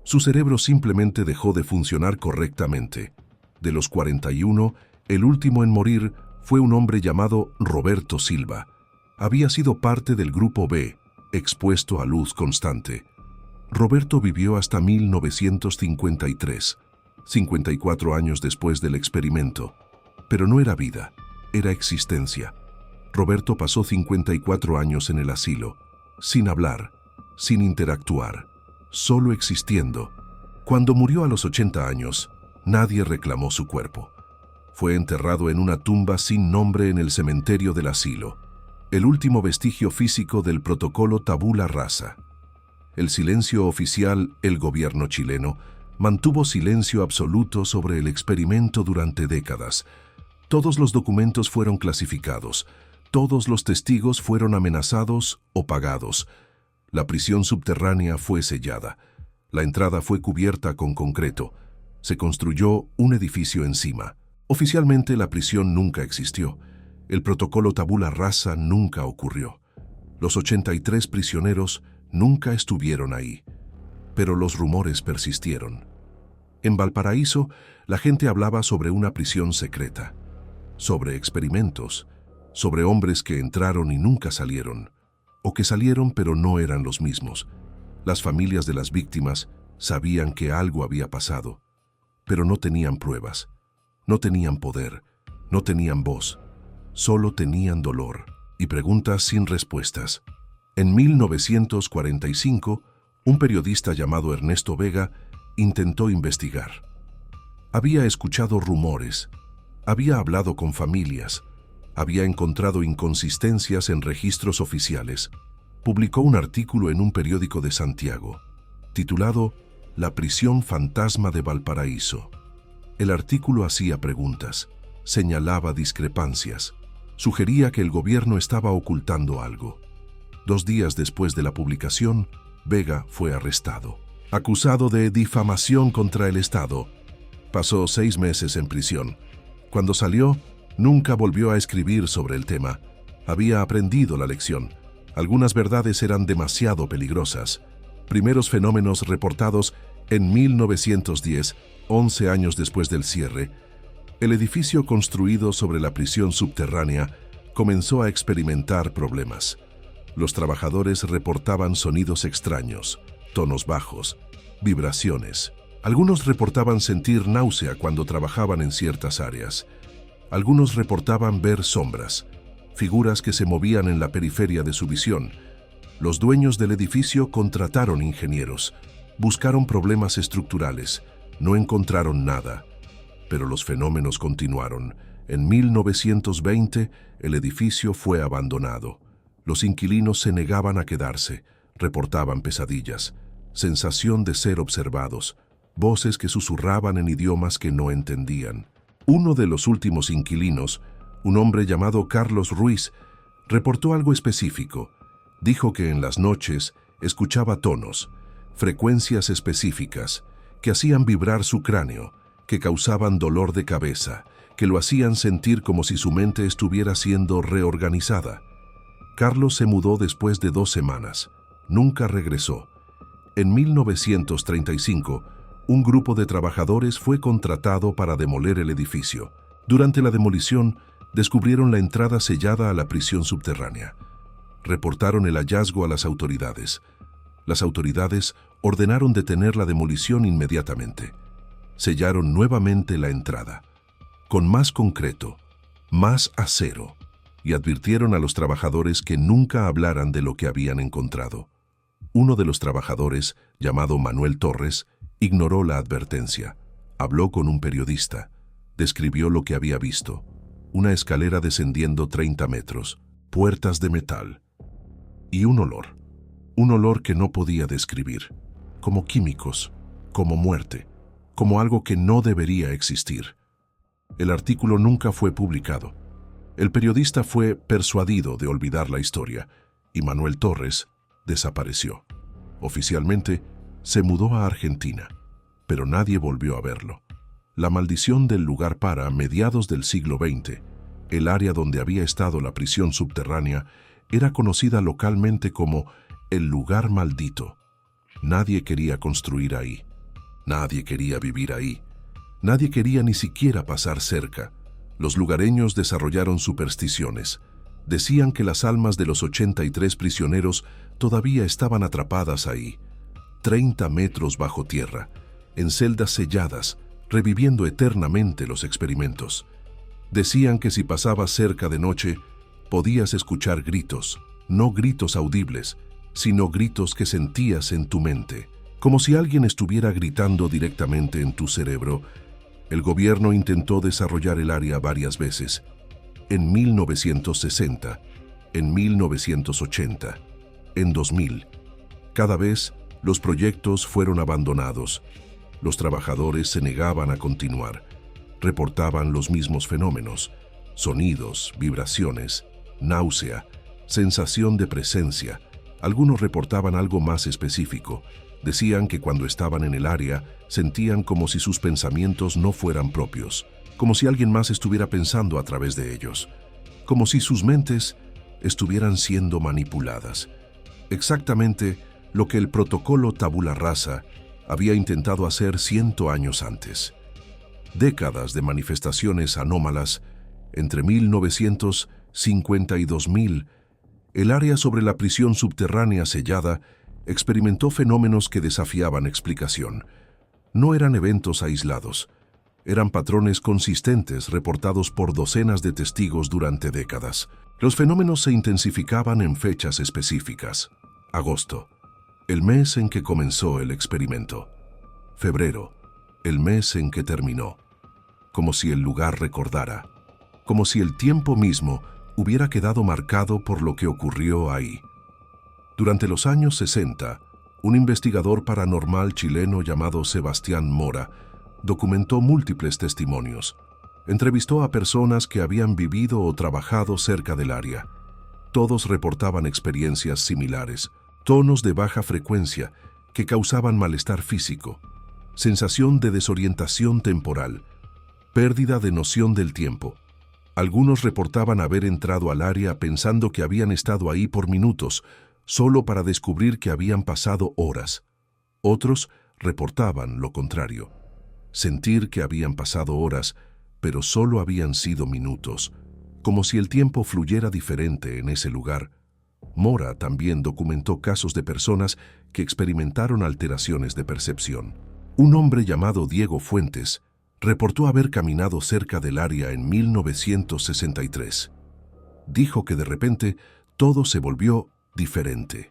Su cerebro simplemente dejó de funcionar correctamente. De los 41, el último en morir fue un hombre llamado Roberto Silva. Había sido parte del grupo B, expuesto a luz constante. Roberto vivió hasta 1953, 54 años después del experimento. Pero no era vida, era existencia. Roberto pasó 54 años en el asilo, sin hablar, sin interactuar, solo existiendo. Cuando murió a los 80 años, nadie reclamó su cuerpo. Fue enterrado en una tumba sin nombre en el cementerio del asilo, el último vestigio físico del protocolo tabula rasa. El silencio oficial, el gobierno chileno, mantuvo silencio absoluto sobre el experimento durante décadas. Todos los documentos fueron clasificados, todos los testigos fueron amenazados o pagados. La prisión subterránea fue sellada. La entrada fue cubierta con concreto. Se construyó un edificio encima. Oficialmente la prisión nunca existió. El protocolo tabula rasa nunca ocurrió. Los 83 prisioneros nunca estuvieron ahí. Pero los rumores persistieron. En Valparaíso, la gente hablaba sobre una prisión secreta, sobre experimentos, sobre hombres que entraron y nunca salieron, o que salieron pero no eran los mismos. Las familias de las víctimas sabían que algo había pasado, pero no tenían pruebas, no tenían poder, no tenían voz, solo tenían dolor y preguntas sin respuestas. En 1945, un periodista llamado Ernesto Vega intentó investigar. Había escuchado rumores, había hablado con familias, había encontrado inconsistencias en registros oficiales. Publicó un artículo en un periódico de Santiago, titulado La prisión fantasma de Valparaíso. El artículo hacía preguntas, señalaba discrepancias, sugería que el gobierno estaba ocultando algo. 2 días después de la publicación, Vega fue arrestado, acusado de difamación contra el Estado. Pasó 6 meses en prisión. Cuando salió, nunca volvió a escribir sobre el tema. Había aprendido la lección. Algunas verdades eran demasiado peligrosas. Primeros fenómenos reportados en 1910, 11 años después del cierre. El edificio construido sobre la prisión subterránea comenzó a experimentar problemas. Los trabajadores reportaban sonidos extraños, tonos bajos, vibraciones. Algunos reportaban sentir náusea cuando trabajaban en ciertas áreas. Algunos reportaban ver sombras, figuras que se movían en la periferia de su visión. Los dueños del edificio contrataron ingenieros, buscaron problemas estructurales, no encontraron nada. Pero los fenómenos continuaron. En 1920, el edificio fue abandonado. Los inquilinos se negaban a quedarse, reportaban pesadillas, sensación de ser observados, voces que susurraban en idiomas que no entendían. Uno de los últimos inquilinos, un hombre llamado Carlos Ruiz, reportó algo específico. Dijo que en las noches escuchaba tonos, frecuencias específicas, que hacían vibrar su cráneo, que causaban dolor de cabeza, que lo hacían sentir como si su mente estuviera siendo reorganizada. Carlos se mudó después de 2 semanas. Nunca regresó. En 1935, un grupo de trabajadores fue contratado para demoler el edificio. Durante la demolición, descubrieron la entrada sellada a la prisión subterránea. Reportaron el hallazgo a las autoridades. Las autoridades ordenaron detener la demolición inmediatamente. Sellaron nuevamente la entrada, con más concreto, más acero, y advirtieron a los trabajadores que nunca hablaran de lo que habían encontrado. Uno de los trabajadores, llamado Manuel Torres, ignoró la advertencia. Habló con un periodista. Describió lo que había visto. Una escalera descendiendo 30 metros, puertas de metal. Y un olor que no podía describir, como químicos, como muerte, como algo que no debería existir. El artículo nunca fue publicado. El periodista fue persuadido de olvidar la historia y Manuel Torres desapareció. Oficialmente, se mudó a Argentina, pero nadie volvió a verlo. La maldición del lugar para mediados del siglo XX, el área donde había estado la prisión subterránea, era conocida localmente como el lugar maldito. Nadie quería construir ahí. Nadie quería vivir ahí. Nadie quería ni siquiera pasar cerca. Los lugareños desarrollaron supersticiones. Decían que las almas de los 83 prisioneros todavía estaban atrapadas ahí, 30 metros bajo tierra, en celdas selladas, reviviendo eternamente los experimentos. Decían que si pasabas cerca de noche, podías escuchar gritos, no gritos audibles, sino gritos que sentías en tu mente, como si alguien estuviera gritando directamente en tu cerebro. El gobierno intentó desarrollar el área varias veces, en 1960, en 1980, en 2000. Cada vez los proyectos fueron abandonados. Los trabajadores se negaban a continuar. Reportaban los mismos fenómenos: sonidos, vibraciones, náusea, sensación de presencia. Algunos reportaban algo más específico. Decían que cuando estaban en el área sentían como si sus pensamientos no fueran propios, como si alguien más estuviera pensando a través de ellos, como si sus mentes estuvieran siendo manipuladas. Exactamente lo que el protocolo Tabula Rasa había intentado hacer 100 años antes. Décadas de manifestaciones anómalas. Entre 1950 y 2000, el área sobre la prisión subterránea sellada experimentó fenómenos que desafiaban explicación. No eran eventos aislados, eran patrones consistentes reportados por docenas de testigos durante décadas. Los fenómenos se intensificaban en fechas específicas. Agosto, el mes en que comenzó el experimento. Febrero, el mes en que terminó. Como si el lugar recordara, como si el tiempo mismo hubiera quedado marcado por lo que ocurrió ahí. Durante los años 60, un investigador paranormal chileno llamado Sebastián Mora documentó múltiples testimonios. Entrevistó a personas que habían vivido o trabajado cerca del área. Todos reportaban experiencias similares: tonos de baja frecuencia que causaban malestar físico, sensación de desorientación temporal, pérdida de noción del tiempo. Algunos reportaban haber entrado al área pensando que habían estado ahí por minutos, solo para descubrir que habían pasado horas. Otros reportaban lo contrario: sentir que habían pasado horas, pero solo habían sido minutos, como si el tiempo fluyera diferente en ese lugar. Mora también documentó casos de personas que experimentaron alteraciones de percepción. Un hombre llamado Diego Fuentes reportó haber caminado cerca del área en 1963. Dijo que de repente todo se volvió diferente.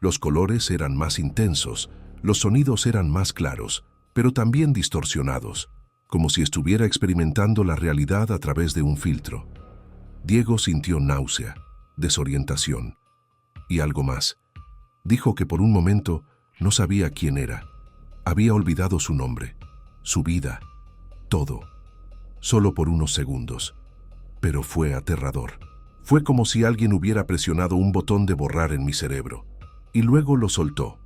Los colores eran más intensos, los sonidos eran más claros, pero también distorsionados, como si estuviera experimentando la realidad a través de un filtro. Diego sintió náusea, desorientación y algo más. Dijo que por un momento no sabía quién era. Había olvidado su nombre, su vida, todo, solo por unos segundos. Pero fue aterrador. Fue como si alguien hubiera presionado un botón de borrar en mi cerebro. Y luego lo soltó.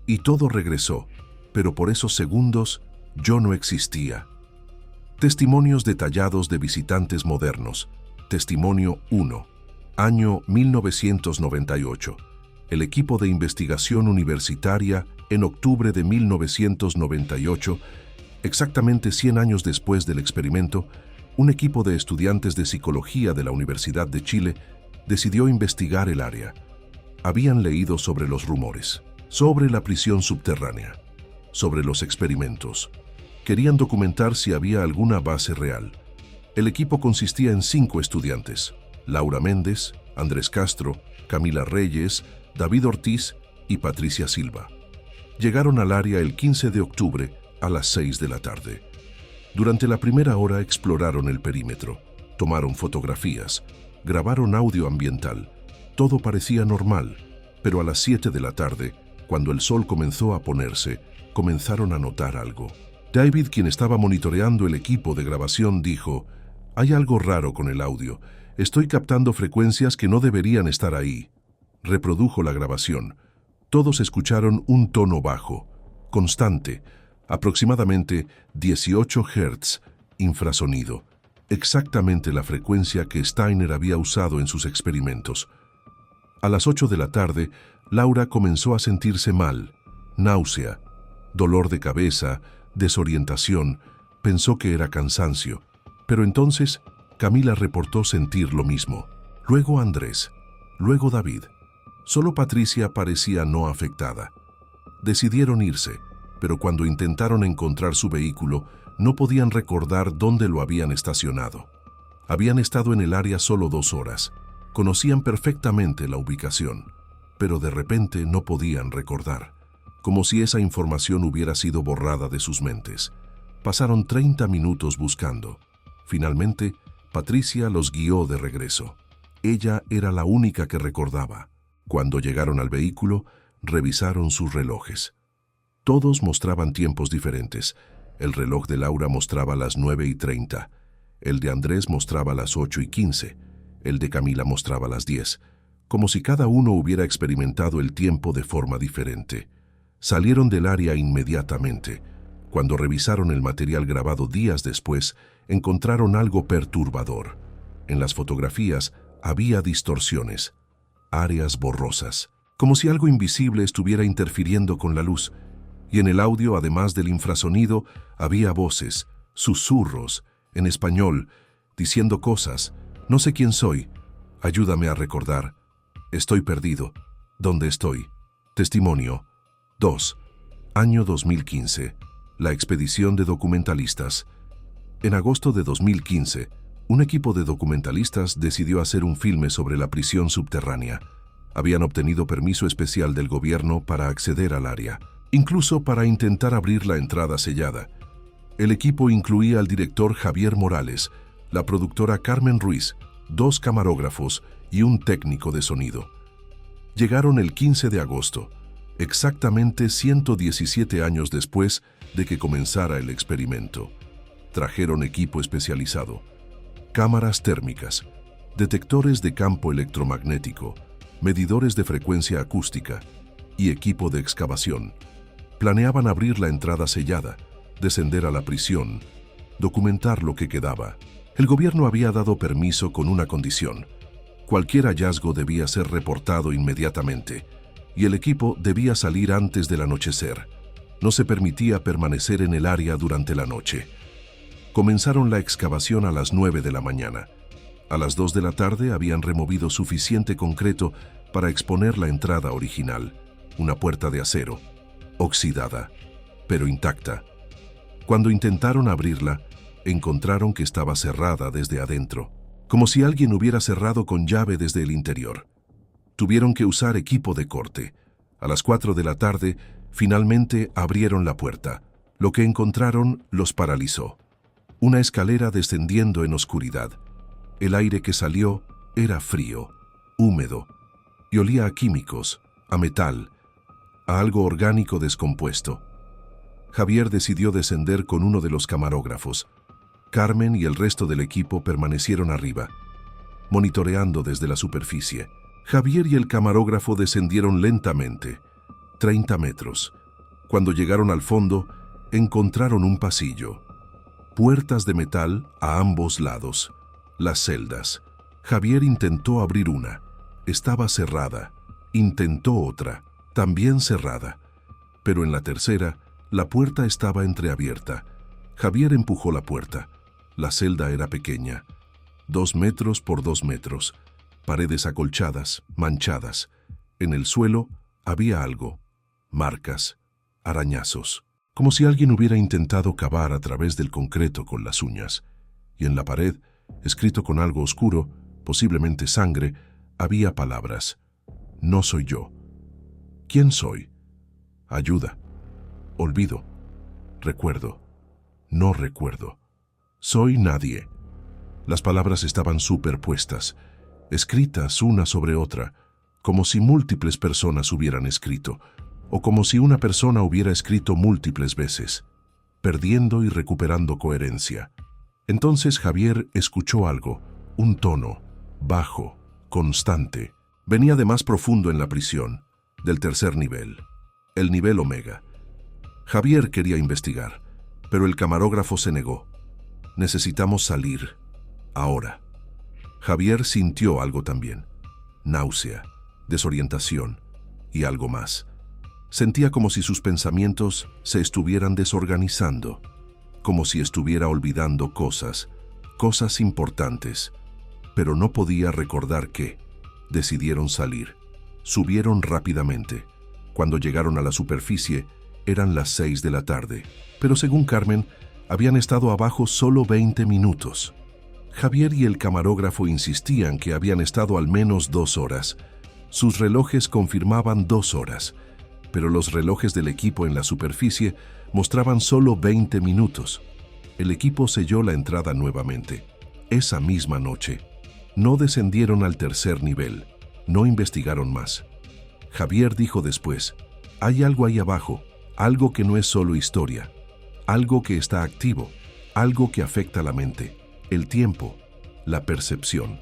Y todo regresó. Pero por esos segundos yo no existía. Testimonios detallados de visitantes modernos. Testimonio 1. Año 1998. El equipo de investigación universitaria, en octubre de 1998, exactamente 100 años después del experimento, un equipo de estudiantes de psicología de la Universidad de Chile decidió investigar el área. Habían leído sobre los rumores, sobre la prisión subterránea, sobre los experimentos. Querían documentar si había alguna base real. El equipo consistía en 5 estudiantes: Laura Méndez, Andrés Castro, Camila Reyes, David Ortiz y Patricia Silva. Llegaron al área el 15 de octubre a las 6 de la tarde. Durante la primera hora exploraron el perímetro, tomaron fotografías, grabaron audio ambiental. Todo parecía normal, pero a las 7 de la tarde, cuando el sol comenzó a ponerse, comenzaron a notar algo. David, quien estaba monitoreando el equipo de grabación, dijo: «Hay algo raro con el audio. Estoy captando frecuencias que no deberían estar ahí». Reprodujo la grabación. Todos escucharon un tono bajo, constante, aproximadamente 18 Hz, infrasonido, exactamente la frecuencia que Steiner había usado en sus experimentos. A las 8 de la tarde, Laura comenzó a sentirse mal, náusea, dolor de cabeza, desorientación. Pensó que era cansancio, pero entonces Camila reportó sentir lo mismo. Luego Andrés, luego David. Solo Patricia parecía no afectada. Decidieron irse, pero cuando intentaron encontrar su vehículo, no podían recordar dónde lo habían estacionado. Habían estado en el área solo 2 horas. Conocían perfectamente la ubicación, pero de repente no podían recordar, como si esa información hubiera sido borrada de sus mentes. Pasaron 30 minutos buscando. Finalmente, Patricia los guió de regreso. Ella era la única que recordaba. Cuando llegaron al vehículo, revisaron sus relojes. Todos mostraban tiempos diferentes. El reloj de Laura mostraba las 9:30, el de Andrés mostraba las 8:15, el de Camila mostraba las 10, como si cada uno hubiera experimentado el tiempo de forma diferente. Salieron del área inmediatamente. Cuando revisaron el material grabado días después, encontraron algo perturbador. En las fotografías había distorsiones, áreas borrosas, como si algo invisible estuviera interfiriendo con la luz. Y en el audio, además del infrasonido, había voces, susurros, en español, diciendo cosas. No sé quién soy. Ayúdame a recordar. Estoy perdido. ¿Dónde estoy? Testimonio. 2. Año 2015. La expedición de documentalistas. En agosto de 2015, un equipo de documentalistas decidió hacer un filme sobre la prisión subterránea. Habían obtenido permiso especial del gobierno para acceder al área, incluso para intentar abrir la entrada sellada. El equipo incluía al director Javier Morales, la productora Carmen Ruiz, 2 camarógrafos y un técnico de sonido. Llegaron el 15 de agosto, exactamente 117 años después de que comenzara el experimento. Trajeron equipo especializado, cámaras térmicas, detectores de campo electromagnético, medidores de frecuencia acústica y equipo de excavación. Planeaban abrir la entrada sellada, descender a la prisión, documentar lo que quedaba. El gobierno había dado permiso con una condición. Cualquier hallazgo debía ser reportado inmediatamente, y el equipo debía salir antes del anochecer. No se permitía permanecer en el área durante la noche. Comenzaron la excavación a las 9 de la mañana. A las 2 de la tarde habían removido suficiente concreto para exponer la entrada original, una puerta de acero, oxidada, pero intacta. Cuando intentaron abrirla, encontraron que estaba cerrada desde adentro, como si alguien hubiera cerrado con llave desde el interior. Tuvieron que usar equipo de corte. A las 4 de la tarde, finalmente abrieron la puerta. Lo que encontraron los paralizó. Una escalera descendiendo en oscuridad. El aire que salió era frío, húmedo, y olía a químicos, a metal, a algo orgánico descompuesto. Javier decidió descender con uno de los camarógrafos. Carmen y el resto del equipo permanecieron arriba, monitoreando desde la superficie. Javier y el camarógrafo descendieron lentamente, 30 metros. Cuando llegaron al fondo, encontraron un pasillo. Puertas de metal a ambos lados. Las celdas. Javier intentó abrir una. Estaba cerrada. Intentó otra, también cerrada. Pero en la tercera, la puerta estaba entreabierta. Javier empujó la puerta. La celda era pequeña, 2 metros por 2 metros. Paredes acolchadas, manchadas. En el suelo había algo. Marcas, arañazos. Como si alguien hubiera intentado cavar a través del concreto con las uñas. Y en la pared, escrito con algo oscuro, posiblemente sangre, había palabras. No soy yo. ¿Quién soy? Ayuda. Olvido. Recuerdo. No recuerdo. Soy nadie. Las palabras estaban superpuestas, escritas una sobre otra, como si múltiples personas hubieran escrito, o como si una persona hubiera escrito múltiples veces, perdiendo y recuperando coherencia. Entonces Javier escuchó algo, un tono, bajo, constante. Venía de más profundo en la prisión, del tercer nivel, el nivel Omega. Javier quería investigar, pero el camarógrafo se negó. Necesitamos salir, ahora. Javier sintió algo también, náusea, desorientación y algo más. Sentía como si sus pensamientos se estuvieran desorganizando, como si estuviera olvidando cosas importantes, pero no podía recordar qué. Decidieron salir. Subieron rápidamente. Cuando llegaron a la superficie, eran las 6 de la tarde, pero según Carmen, habían estado abajo solo 20 minutos. Javier y el camarógrafo insistían que habían estado al menos 2 horas. Sus relojes confirmaban 2 horas, pero los relojes del equipo en la superficie mostraban solo 20 minutos. El equipo selló la entrada nuevamente. Esa misma noche, no descendieron al tercer nivel, no investigaron más. Javier dijo después, hay algo ahí abajo, algo que no es solo historia, algo que está activo, algo que afecta la mente, el tiempo, la percepción.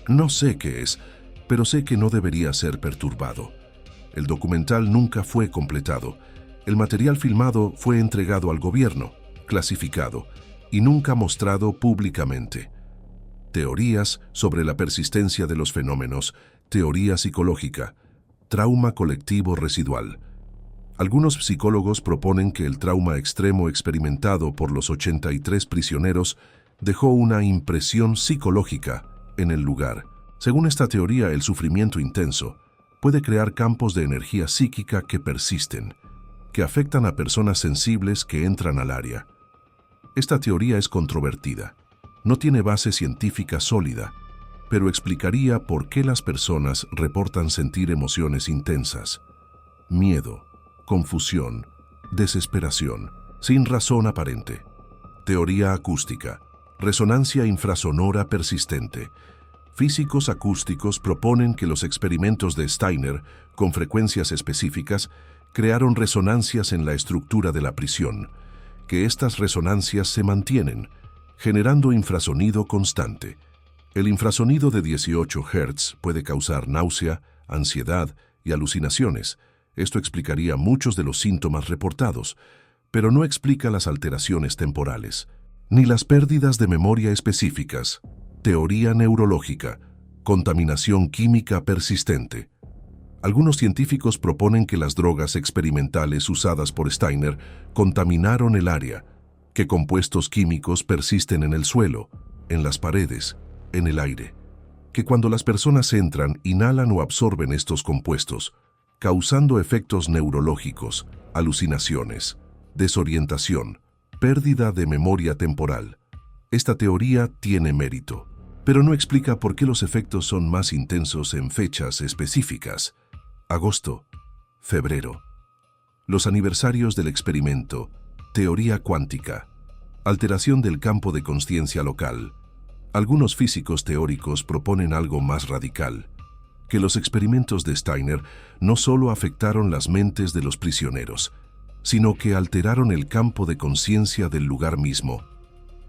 No sé qué es, pero sé que no debería ser perturbado. El documental nunca fue completado. El material filmado fue entregado al gobierno, clasificado, y nunca mostrado públicamente. Teorías sobre la persistencia de los fenómenos, teoría psicológica, trauma colectivo residual. Algunos psicólogos proponen que el trauma extremo experimentado por los 83 prisioneros dejó una impresión psicológica en el lugar. Según esta teoría, el sufrimiento intenso puede crear campos de energía psíquica que persisten, que afectan a personas sensibles que entran al área. Esta teoría es controvertida, no tiene base científica sólida, pero explicaría por qué las personas reportan sentir emociones intensas, miedo, confusión, desesperación, sin razón aparente. Teoría acústica, resonancia infrasonora persistente. Físicos acústicos proponen que los experimentos de Steiner, con frecuencias específicas, crearon resonancias en la estructura de la prisión, que estas resonancias se mantienen, generando infrasonido constante. El infrasonido de 18 Hz puede causar náusea, ansiedad y alucinaciones. Esto explicaría muchos de los síntomas reportados, pero no explica las alteraciones temporales, ni las pérdidas de memoria específicas. Teoría neurológica, contaminación química persistente. Algunos científicos proponen que las drogas experimentales usadas por Steiner contaminaron el área, que compuestos químicos persisten en el suelo, en las paredes, en el aire, que cuando las personas entran, inhalan o absorben estos compuestos, causando efectos neurológicos, alucinaciones, desorientación, pérdida de memoria temporal. Esta teoría tiene mérito, pero no explica por qué los efectos son más intensos en fechas específicas. Agosto, febrero. Los aniversarios del experimento, teoría cuántica, alteración del campo de conciencia local. Algunos físicos teóricos proponen algo más radical, que los experimentos de Steiner no solo afectaron las mentes de los prisioneros, sino que alteraron el campo de conciencia del lugar mismo.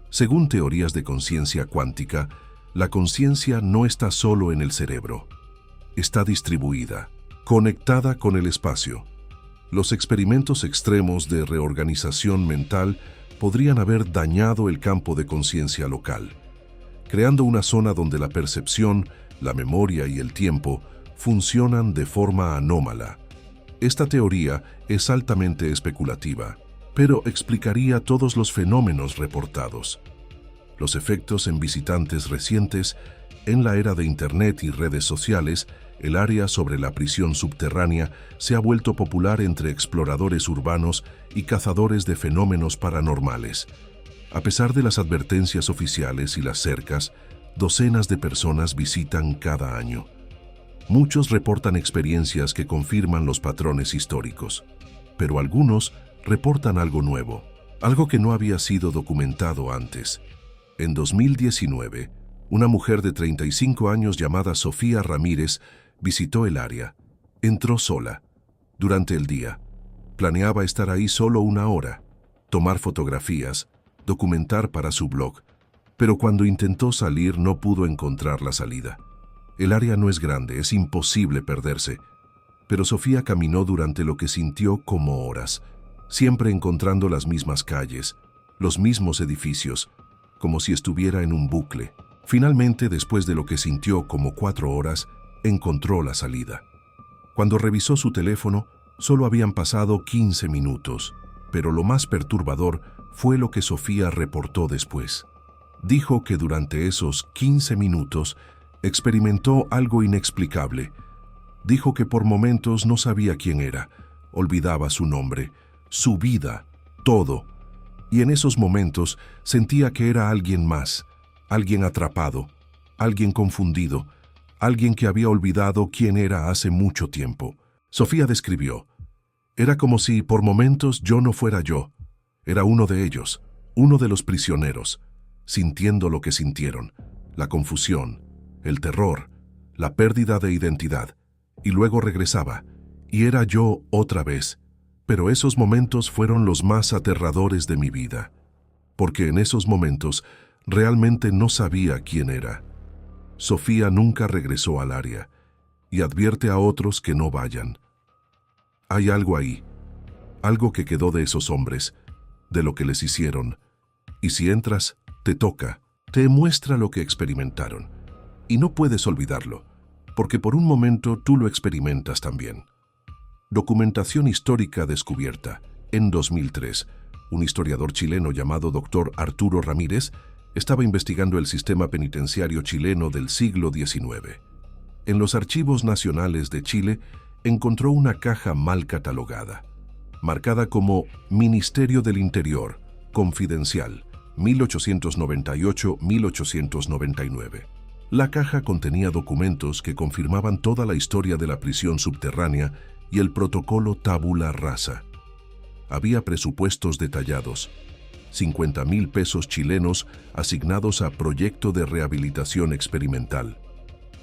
Según teorías de conciencia cuántica, la conciencia no está solo en el cerebro. Está distribuida, conectada con el espacio. Los experimentos extremos de reorganización mental podrían haber dañado el campo de conciencia local, creando una zona donde la percepción, la memoria y el tiempo funcionan de forma anómala. Esta teoría es altamente especulativa, pero explicaría todos los fenómenos reportados. Los efectos en visitantes recientes, en la era de Internet y redes sociales, el área sobre la prisión subterránea se ha vuelto popular entre exploradores urbanos y cazadores de fenómenos paranormales. A pesar de las advertencias oficiales y las cercas, docenas de personas visitan cada año. Muchos reportan experiencias que confirman los patrones históricos, pero algunos reportan algo nuevo, algo que no había sido documentado antes. En 2019, una mujer de 35 años llamada Sofía Ramírez visitó el área. Entró sola. Durante el día, planeaba estar ahí solo una hora, tomar fotografías, documentar para su blog, pero cuando intentó salir no pudo encontrar la salida. El área no es grande, es imposible perderse, pero Sofía caminó durante lo que sintió como horas, siempre encontrando las mismas calles, los mismos edificios, como si estuviera en un bucle. Finalmente, después de lo que sintió como 4 horas, encontró la salida. Cuando revisó su teléfono, solo habían pasado 15 minutos, pero lo más perturbador fue lo que Sofía reportó después. Dijo que durante esos 15 minutos experimentó algo inexplicable. Dijo que por momentos no sabía quién era, olvidaba su nombre, su vida, todo. Y en esos momentos sentía que era alguien más, alguien atrapado, alguien confundido, alguien que había olvidado quién era hace mucho tiempo. Sofía describió: era como si por momentos yo no fuera yo, era uno de ellos, uno de los prisioneros, sintiendo lo que sintieron, la confusión, el terror, la pérdida de identidad, y luego regresaba, y era yo otra vez, Pero esos momentos fueron los más aterradores de mi vida, porque en esos momentos realmente no sabía quién era. Sofía nunca regresó al área y advierte a otros que no vayan. Hay algo ahí, algo que quedó de esos hombres, de lo que les hicieron, y si entras, te toca, te muestra lo que experimentaron, y no puedes olvidarlo, porque por un momento tú lo experimentas también. Documentación histórica descubierta. En 2003, un historiador chileno llamado Dr. Arturo Ramírez estaba investigando el sistema penitenciario chileno del siglo XIX. En los archivos nacionales de Chile encontró una caja mal catalogada, marcada como Ministerio del Interior, Confidencial, 1898-1899. La caja contenía documentos que confirmaban toda la historia de la prisión subterránea y el protocolo Tabula Rasa. Había presupuestos detallados, 50,000 pesos chilenos asignados a proyecto de rehabilitación experimental.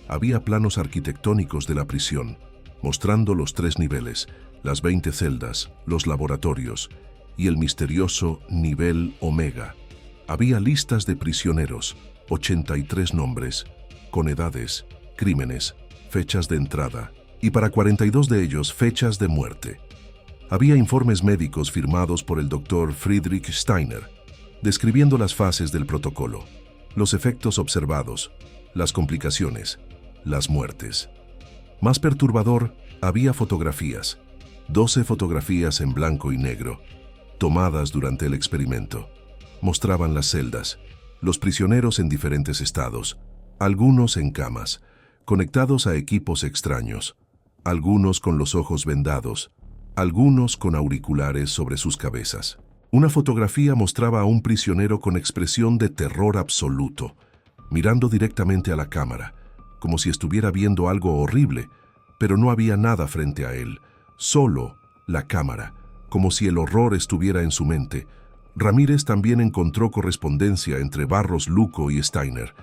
Había planos arquitectónicos de la prisión, mostrando los 3 niveles, las 20 celdas, los laboratorios y el misterioso nivel Omega. Había listas de prisioneros, 83 nombres, con edades, crímenes, fechas de entrada, y para 42 de ellos fechas de muerte. Había informes médicos firmados por el Dr. Friedrich Steiner, describiendo las fases del protocolo, los efectos observados, las complicaciones, las muertes. Más perturbador, había fotografías, 12 fotografías en blanco y negro, tomadas durante el experimento. Mostraban las celdas, los prisioneros en diferentes estados, algunos en camas, conectados a equipos extraños, algunos con los ojos vendados, algunos con auriculares sobre sus cabezas. Una fotografía mostraba a un prisionero con expresión de terror absoluto, mirando directamente a la cámara, como si estuviera viendo algo horrible, pero no había nada frente a él, solo la cámara, como si el horror estuviera en su mente. Ramírez también encontró correspondencia entre Barros Luco y Steiner.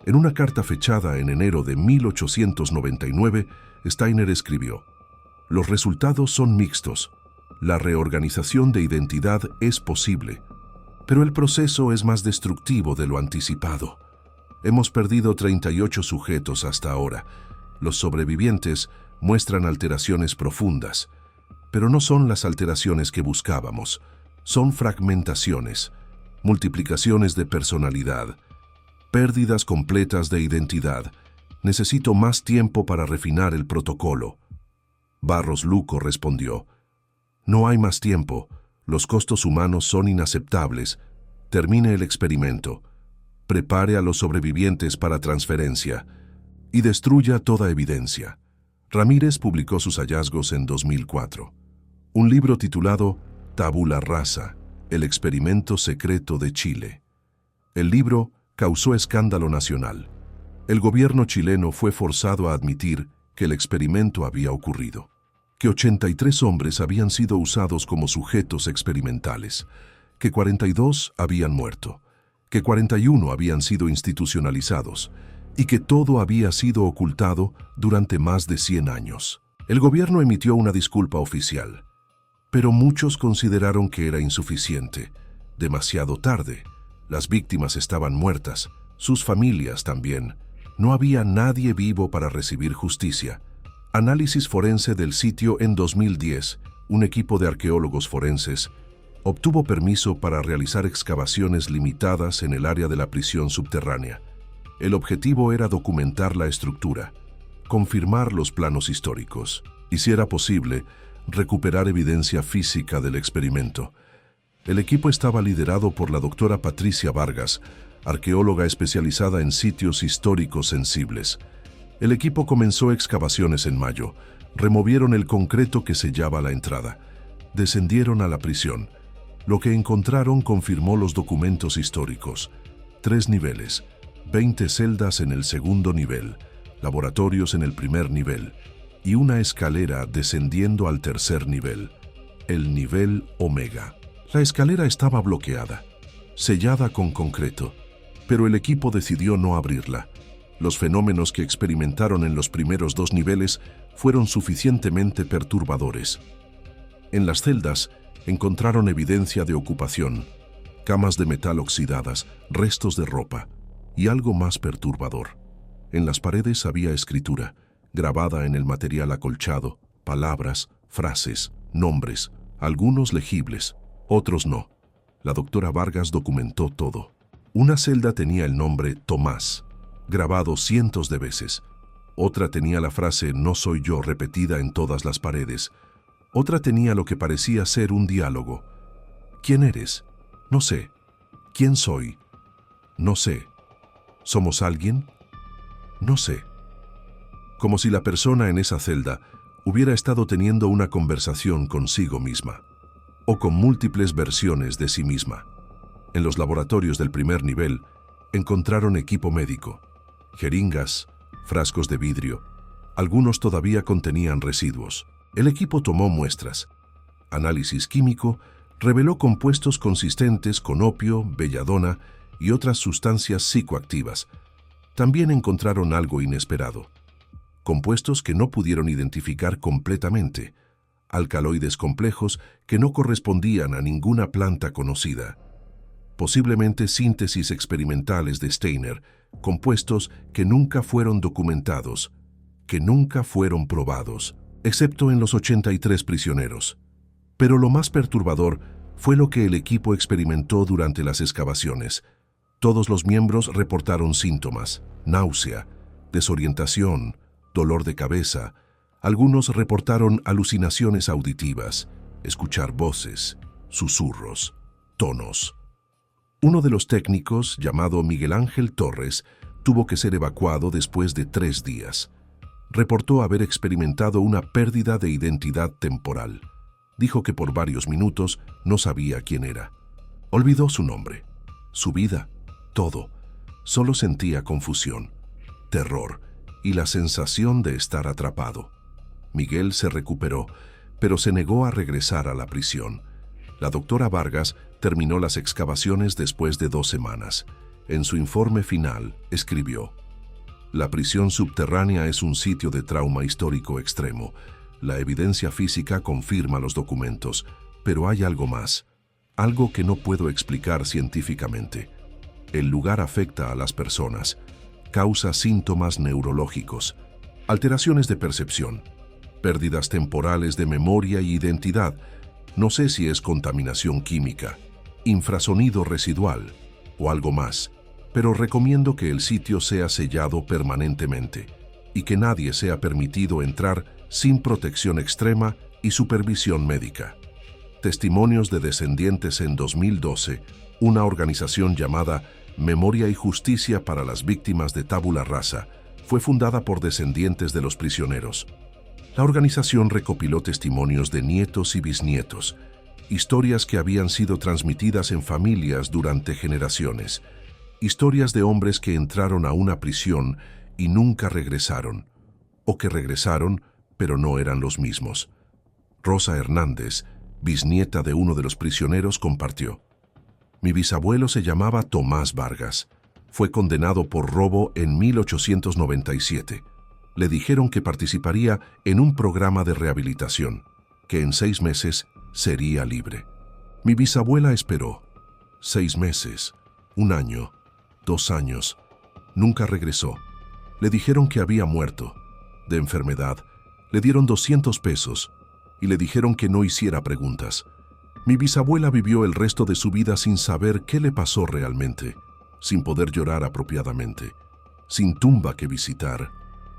En una carta fechada en enero de 1899, Steiner escribió: «Los resultados son mixtos. La reorganización de identidad es posible, pero el proceso es más destructivo de lo anticipado. Hemos perdido 38 sujetos hasta ahora. Los sobrevivientes muestran alteraciones profundas, pero no son las alteraciones que buscábamos. Son fragmentaciones, multiplicaciones de personalidad, pérdidas completas de identidad. Necesito más tiempo para refinar el protocolo». Barros Luco respondió: «No hay más tiempo. Los costos humanos son inaceptables. Termine el experimento. Prepare a los sobrevivientes para transferencia y destruya toda evidencia». Ramírez publicó sus hallazgos en 2004. Un libro titulado Tabula Rasa, el experimento secreto de Chile. El libro causó escándalo nacional. El gobierno chileno fue forzado a admitir que el experimento había ocurrido, que 83 hombres habían sido usados como sujetos experimentales, que 42 habían muerto, que 41 habían sido institucionalizados y que todo había sido ocultado durante más de 100 años. El gobierno emitió una disculpa oficial, pero muchos consideraron que era insuficiente. Demasiado tarde. Las víctimas estaban muertas, sus familias también. No había nadie vivo para recibir justicia. Análisis forense del sitio. En 2010, un equipo de arqueólogos forenses obtuvo permiso para realizar excavaciones limitadas en el área de la prisión subterránea. El objetivo era documentar la estructura, confirmar los planos históricos y, si era posible, recuperar evidencia física del experimento. El equipo estaba liderado por la doctora Patricia Vargas, arqueóloga especializada en sitios históricos sensibles. El equipo comenzó excavaciones en mayo, removieron el concreto que sellaba la entrada, descendieron a la prisión. Lo que encontraron confirmó los documentos históricos. 3 niveles, 20 celdas en el segundo nivel, laboratorios en el primer nivel y una escalera descendiendo al tercer nivel, el nivel Omega. La escalera estaba bloqueada, sellada con concreto, pero el equipo decidió no abrirla. Los fenómenos que experimentaron en los primeros 2 niveles fueron suficientemente perturbadores. En las celdas encontraron evidencia de ocupación, camas de metal oxidadas, restos de ropa y algo más perturbador. En las paredes había escritura, grabada en el material acolchado, palabras, frases, nombres, algunos legibles, otros no. La doctora Vargas documentó todo. Una celda tenía el nombre Tomás, grabado cientos de veces. Otra tenía la frase "no soy yo" repetida en todas las paredes. Otra tenía lo que parecía ser un diálogo. ¿Quién eres? No sé. ¿Quién soy? No sé. ¿Somos alguien? No sé. Como si la persona en esa celda hubiera estado teniendo una conversación consigo misma, o con múltiples versiones de sí misma. En los laboratorios del primer nivel encontraron equipo médico, jeringas, frascos de vidrio. Algunos todavía contenían residuos. El equipo tomó muestras. Análisis químico reveló compuestos consistentes con opio, belladona y otras sustancias psicoactivas. También encontraron algo inesperado. Compuestos que no pudieron identificar completamente. Alcaloides complejos que no correspondían a ninguna planta conocida. Posiblemente síntesis experimentales de Steiner, compuestos que nunca fueron documentados, que nunca fueron probados, excepto en los 83 prisioneros. Pero lo más perturbador fue lo que el equipo experimentó durante las excavaciones. Todos los miembros reportaron síntomas: náusea, desorientación, dolor de cabeza. Algunos reportaron alucinaciones auditivas, escuchar voces, susurros, tonos. Uno de los técnicos, llamado Miguel Ángel Torres, tuvo que ser evacuado después de 3 días. Reportó haber experimentado una pérdida de identidad temporal. Dijo que por varios minutos no sabía quién era. Olvidó su nombre, su vida, todo. Solo sentía confusión, terror y la sensación de estar atrapado. Miguel se recuperó, pero se negó a regresar a la prisión. La doctora Vargas terminó las excavaciones después de 2 semanas. En su informe final, escribió: "La prisión subterránea es un sitio de trauma histórico extremo. La evidencia física confirma los documentos, pero hay algo más, algo que no puedo explicar científicamente. El lugar afecta a las personas, causa síntomas neurológicos, alteraciones de percepción, pérdidas temporales de memoria y identidad. No sé si es contaminación química, infrasonido residual o algo más, pero recomiendo que el sitio sea sellado permanentemente y que nadie sea permitido entrar sin protección extrema y supervisión médica". Testimonios de descendientes. En 2012, una organización llamada Memoria y Justicia para las Víctimas de Tabula Rasa fue fundada por descendientes de los prisioneros. La organización recopiló testimonios de nietos y bisnietos, historias que habían sido transmitidas en familias durante generaciones, historias de hombres que entraron a una prisión y nunca regresaron, o que regresaron pero no eran los mismos. Rosa Hernández, bisnieta de uno de los prisioneros, compartió: "Mi bisabuelo se llamaba Tomás Vargas. Fue condenado por robo en 1897. Le dijeron que participaría en un programa de rehabilitación, que en 6 meses sería libre. Mi bisabuela esperó. 6 meses, 1 año, 2 años. Nunca regresó. Le dijeron que había muerto, de enfermedad. Le dieron 200 pesos y le dijeron que no hiciera preguntas. Mi bisabuela vivió el resto de su vida sin saber qué le pasó realmente, sin poder llorar apropiadamente, sin tumba que visitar.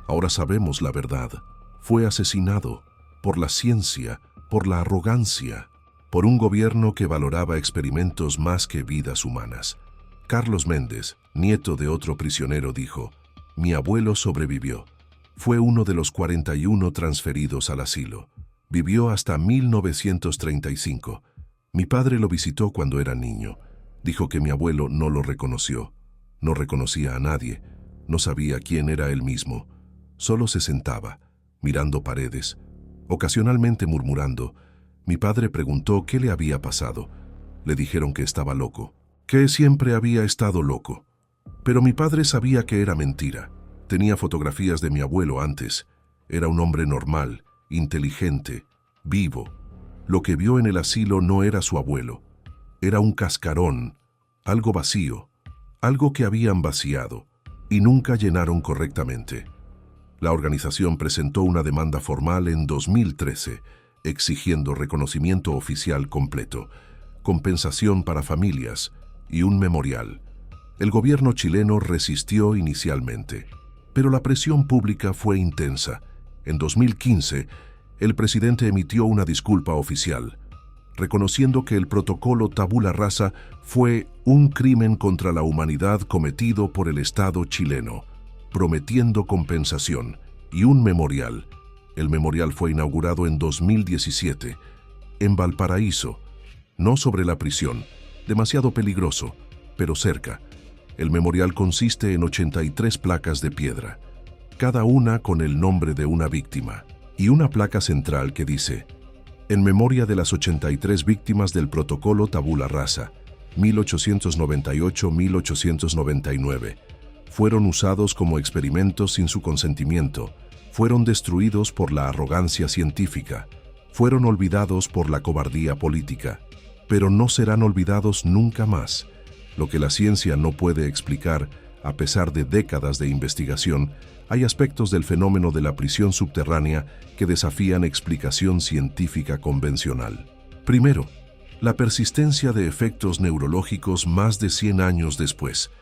Ahora sabemos la verdad. Fue asesinado por la ciencia, por la arrogancia, por un gobierno que valoraba experimentos más que vidas humanas". Carlos Méndez, nieto de otro prisionero, dijo: "Mi abuelo sobrevivió. Fue uno de los 41 transferidos al asilo. Vivió hasta 1935. Mi padre lo visitó cuando era niño. Dijo que mi abuelo no lo reconoció. No reconocía a nadie. No sabía quién era él mismo. Solo se sentaba, mirando paredes, ocasionalmente murmurando. Mi padre preguntó qué le había pasado. Le dijeron que estaba loco, que siempre había estado loco. Pero mi padre sabía que era mentira. Tenía fotografías de mi abuelo antes. Era un hombre normal, inteligente, vivo. Lo que vio en el asilo no era su abuelo, era un cascarón, algo vacío, algo que habían vaciado y nunca llenaron correctamente. La organización presentó una demanda formal en 2013, exigiendo reconocimiento oficial completo, compensación para familias y un memorial. El gobierno chileno resistió inicialmente, pero la presión pública fue intensa. En 2015, el presidente emitió una disculpa oficial, reconociendo que el protocolo Tabula Rasa fue un crimen contra la humanidad cometido por el Estado chileno, prometiendo compensación y un memorial. El memorial fue inaugurado en 2017, en Valparaíso, no sobre la prisión, demasiado peligroso, pero cerca. El memorial consiste en 83 placas de piedra, cada una con el nombre de una víctima, y una placa central que dice: en memoria de las 83 víctimas del protocolo Tabula Rasa, 1898-1899, fueron usados como experimentos sin su consentimiento, fueron destruidos por la arrogancia científica, fueron olvidados por la cobardía política, pero no serán olvidados nunca más. Lo que la ciencia no puede explicar, a pesar de décadas de investigación, hay aspectos del fenómeno de la prisión subterránea que desafían explicación científica convencional. Primero, la persistencia de efectos neurológicos más de 100 años después.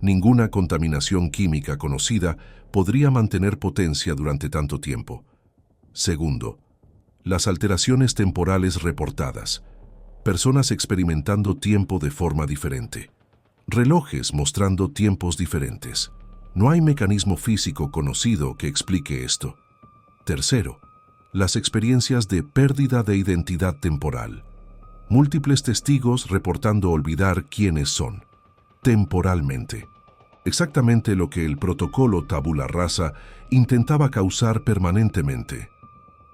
Ninguna contaminación química conocida podría mantener potencia durante tanto tiempo. Segundo, las alteraciones temporales reportadas. Personas experimentando tiempo de forma diferente. Relojes mostrando tiempos diferentes. No hay mecanismo físico conocido que explique esto. Tercero, las experiencias de pérdida de identidad temporal. Múltiples testigos reportando olvidar quiénes son, temporalmente. Exactamente lo que el protocolo Tabula Rasa intentaba causar permanentemente.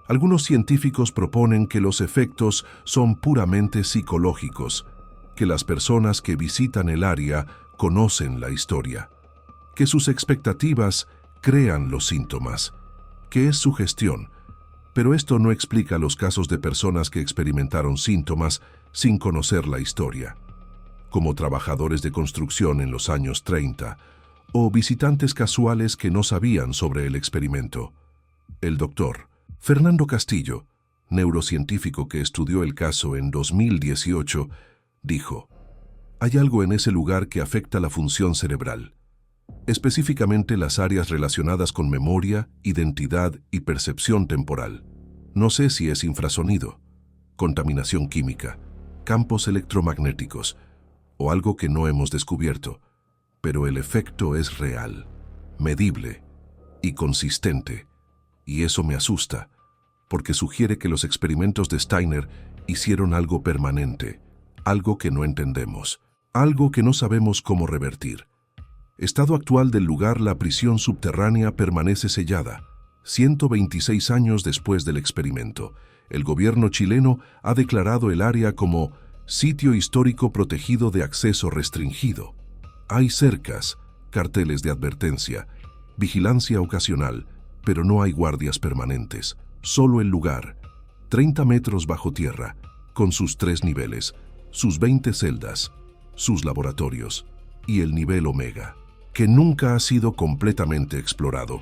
Algunos científicos proponen que los efectos son puramente psicológicos, que las personas que visitan el área conocen la historia, que sus expectativas crean los síntomas, que es sugestión, pero esto no explica los casos de personas que experimentaron síntomas sin conocer la historia, como trabajadores de construcción en los años 30 o visitantes casuales que no sabían sobre el experimento. El doctor Fernando Castillo, neurocientífico que estudió el caso en 2018, dijo: hay algo en ese lugar que afecta la función cerebral, específicamente las áreas relacionadas con memoria, identidad y percepción temporal. No sé si es infrasonido, contaminación química, campos electromagnéticos o algo que no hemos descubierto, pero el efecto es real, medible y consistente, y eso me asusta, porque sugiere que los experimentos de Steiner hicieron algo permanente, algo que no entendemos, algo que no sabemos cómo revertir. Estado actual del lugar: la prisión subterránea permanece sellada. 126 años después del experimento, el gobierno chileno ha declarado el área como sitio histórico protegido de acceso restringido. Hay cercas, carteles de advertencia, vigilancia ocasional, pero no hay guardias permanentes. Solo el lugar, 30 metros bajo tierra, con sus 3 niveles, sus 20 celdas, sus laboratorios y el nivel Omega, que nunca ha sido completamente explorado,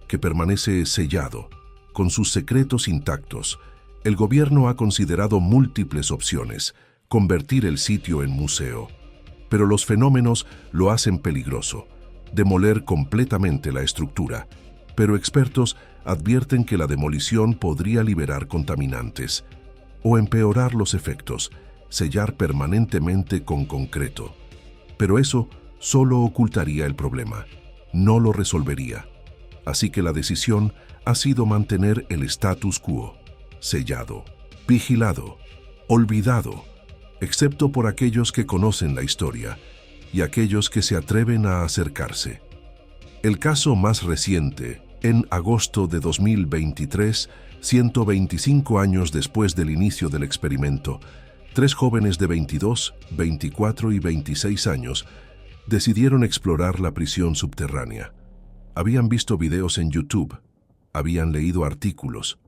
que permanece sellado, con sus secretos intactos. El gobierno ha considerado múltiples opciones: convertir el sitio en museo, pero los fenómenos lo hacen peligroso, demoler completamente la estructura, pero expertos advierten que la demolición podría liberar contaminantes o empeorar los efectos, sellar permanentemente con concreto. Pero eso solo ocultaría el problema, no lo resolvería. Así que la decisión ha sido mantener el status quo, sellado, vigilado, olvidado, excepto por aquellos que conocen la historia y aquellos que se atreven a acercarse. El caso más reciente, en agosto de 2023, 125 años después del inicio del experimento, 3 jóvenes de 22, 24 y 26 años decidieron explorar la prisión subterránea. Habían visto videos en YouTube, habían leído artículos,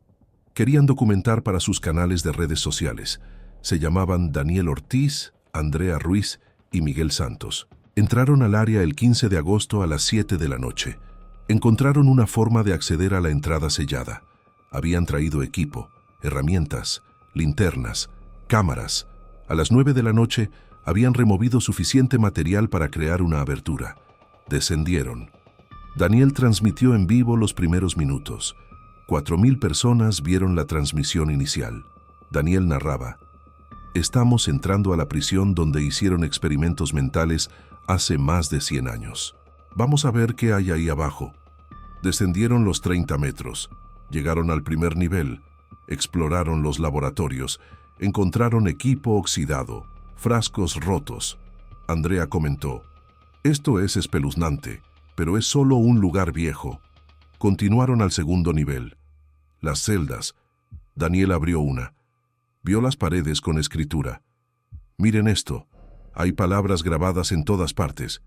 Querían documentar para sus canales de redes sociales. Se llamaban Daniel Ortiz, Andrea Ruiz y Miguel Santos. Entraron al área el 15 de agosto a las 7 de la noche. Encontraron una forma de acceder a la entrada sellada. Habían traído equipo, herramientas, linternas, cámaras. A las 9 de la noche habían removido suficiente material para crear una abertura. Descendieron. Daniel transmitió en vivo los primeros minutos. 4,000 personas vieron la transmisión inicial. Daniel narraba: "Estamos entrando a la prisión donde hicieron experimentos mentales hace más de 100 años. Vamos a ver qué hay ahí abajo". Descendieron los 30 metros. Llegaron al primer nivel. Exploraron los laboratorios. Encontraron equipo oxidado, frascos rotos. Andrea comentó: "Esto es espeluznante, pero es solo un lugar viejo". Continuaron al segundo nivel. Las celdas. Daniel abrió una. Vio las paredes con escritura. "Miren esto. Hay palabras grabadas en todas partes".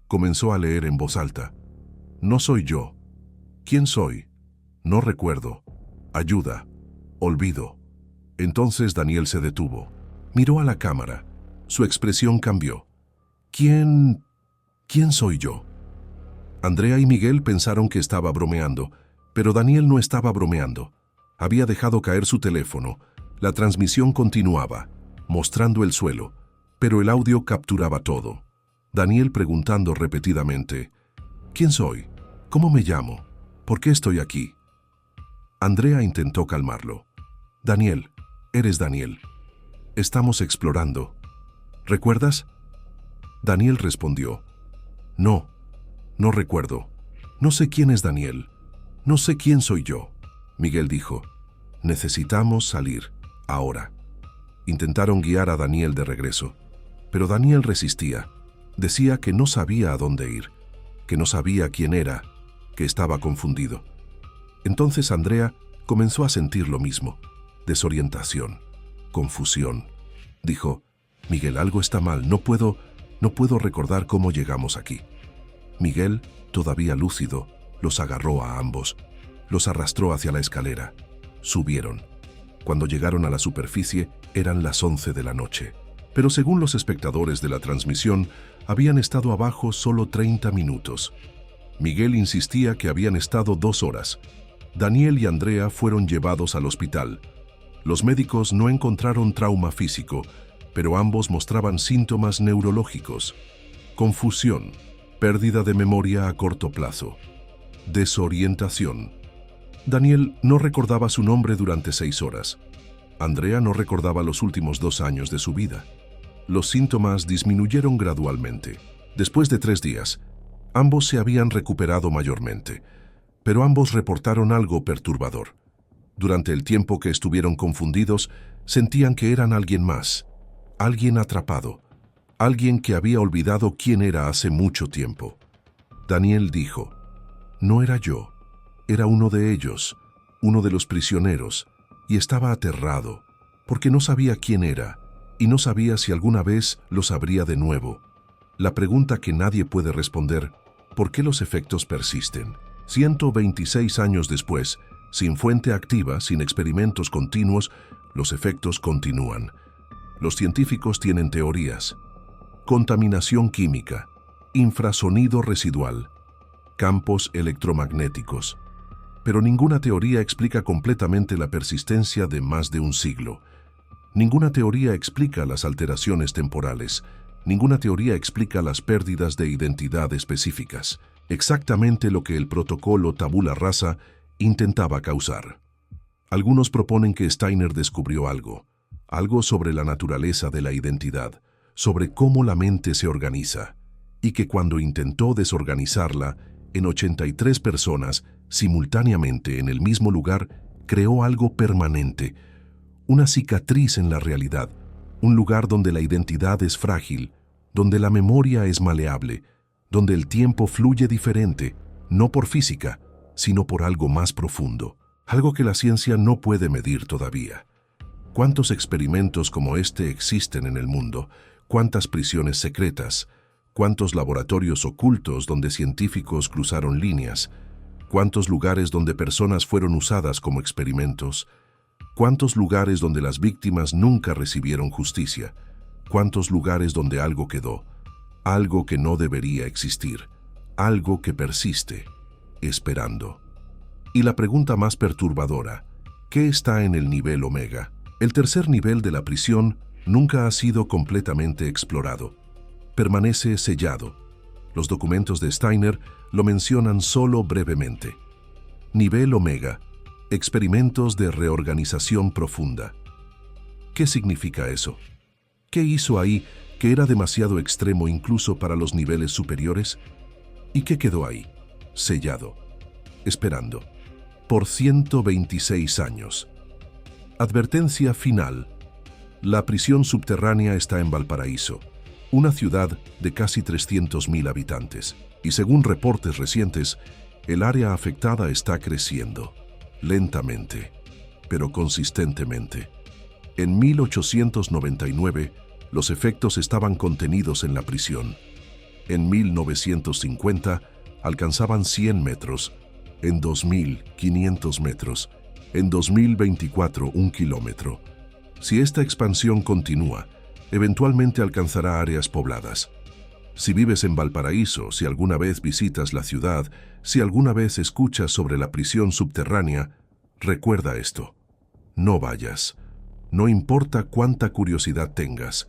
Comenzó a leer en voz alta. "No soy yo. ¿Quién soy? No recuerdo. Ayuda. Olvido". Entonces Daniel se detuvo. Miró a la cámara. Su expresión cambió. ¿Quién soy yo? Andrea y Miguel pensaron que estaba bromeando, pero Daniel no estaba bromeando. Había dejado caer su teléfono. La transmisión continuaba, mostrando el suelo, pero el audio capturaba todo. Daniel preguntando repetidamente: "¿Quién soy? ¿Cómo me llamo? ¿Por qué estoy aquí?". Andrea intentó calmarlo. "Daniel, eres Daniel. Estamos explorando. ¿Recuerdas?". Daniel respondió: "No, no recuerdo. No sé quién es Daniel. No sé quién soy yo". Miguel dijo: "Necesitamos salir, ahora". Intentaron guiar a Daniel de regreso, pero Daniel resistía. Decía que no sabía a dónde ir, que no sabía quién era, que estaba confundido. Entonces Andrea comenzó a sentir lo mismo: desorientación, confusión. Dijo: "Miguel, algo está mal, no puedo recordar cómo llegamos aquí". Miguel, todavía lúcido, los agarró a ambos, los arrastró hacia la escalera. Subieron. Cuando llegaron a la superficie, eran las 11 de la noche. Pero según los espectadores de la transmisión, habían estado abajo solo 30 minutos. Miguel insistía que habían estado 2 horas. Daniel y Andrea fueron llevados al hospital. Los médicos no encontraron trauma físico, pero ambos mostraban síntomas neurológicos: confusión, pérdida de memoria a corto plazo, desorientación. Daniel no recordaba su nombre durante 6 horas. Andrea no recordaba los últimos 2 años de su vida. Los síntomas disminuyeron gradualmente. Después de 3 días, ambos se habían recuperado mayormente, pero ambos reportaron algo perturbador. Durante el tiempo que estuvieron confundidos, sentían que eran alguien más, alguien atrapado, alguien que había olvidado quién era hace mucho tiempo. Daniel dijo: "No era yo, era uno de ellos, uno de los prisioneros", y estaba aterrado, porque no sabía quién era, y no sabía si alguna vez lo sabría de nuevo. La pregunta que nadie puede responder: ¿por qué los efectos persisten? 126 años después, sin fuente activa, sin experimentos continuos, los efectos continúan. Los científicos tienen teorías: contaminación química, infrasonido residual, campos electromagnéticos. Pero ninguna teoría explica completamente la persistencia de más de un siglo. Ninguna teoría explica las alteraciones temporales. Ninguna teoría explica las pérdidas de identidad específicas, exactamente lo que el protocolo tabula rasa intentaba causar. Algunos proponen que Steiner descubrió algo sobre la naturaleza de la identidad, sobre cómo la mente se organiza, y que cuando intentó desorganizarla en 83 personas simultáneamente en el mismo lugar, creó algo permanente, una cicatriz en la realidad, un lugar donde la identidad es frágil, donde la memoria es maleable, donde el tiempo fluye diferente, no por física, sino por algo más profundo, algo que la ciencia no puede medir todavía. ¿Cuántos experimentos como este existen en el mundo? ¿Cuántas prisiones secretas? ¿Cuántos laboratorios ocultos donde científicos cruzaron líneas? ¿Cuántos lugares donde personas fueron usadas como experimentos? ¿Cuántos lugares donde las víctimas nunca recibieron justicia? ¿Cuántos lugares donde algo quedó? Algo que no debería existir, algo que persiste, esperando. Y la pregunta más perturbadora, ¿qué está en el nivel Omega? El tercer nivel de la prisión nunca ha sido completamente explorado. Permanece sellado. Los documentos de Steiner lo mencionan solo brevemente. Nivel Omega. Experimentos de reorganización profunda. ¿Qué significa eso? ¿Qué hizo ahí que era demasiado extremo incluso para los niveles superiores? ¿Y qué quedó ahí? Sellado. Esperando. Por 126 años. Advertencia final. La prisión subterránea está en Valparaíso, una ciudad de casi 300.000 habitantes. Y según reportes recientes, el área afectada está creciendo. Lentamente, pero consistentemente. En 1899, los efectos estaban contenidos en la prisión. En 1950, alcanzaban 100 metros. En 2000, 500 metros. En 2024, 1 kilómetro. Si esta expansión continúa, eventualmente alcanzará áreas pobladas. Si vives en Valparaíso, si alguna vez visitas la ciudad, si alguna vez escuchas sobre la prisión subterránea, recuerda esto. No vayas. No importa cuánta curiosidad tengas.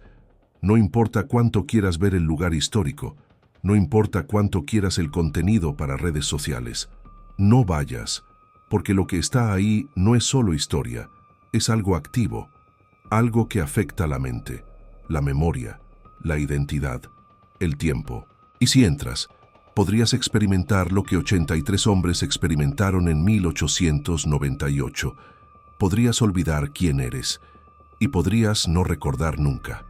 No importa cuánto quieras ver el lugar histórico. No importa cuánto quieras el contenido para redes sociales. No vayas, porque lo que está ahí no es solo historia, es algo activo, algo que afecta la mente, la memoria, la identidad, el tiempo. Y si entras, podrías experimentar lo que 83 hombres experimentaron en 1898. Podrías olvidar quién eres y podrías no recordar nunca.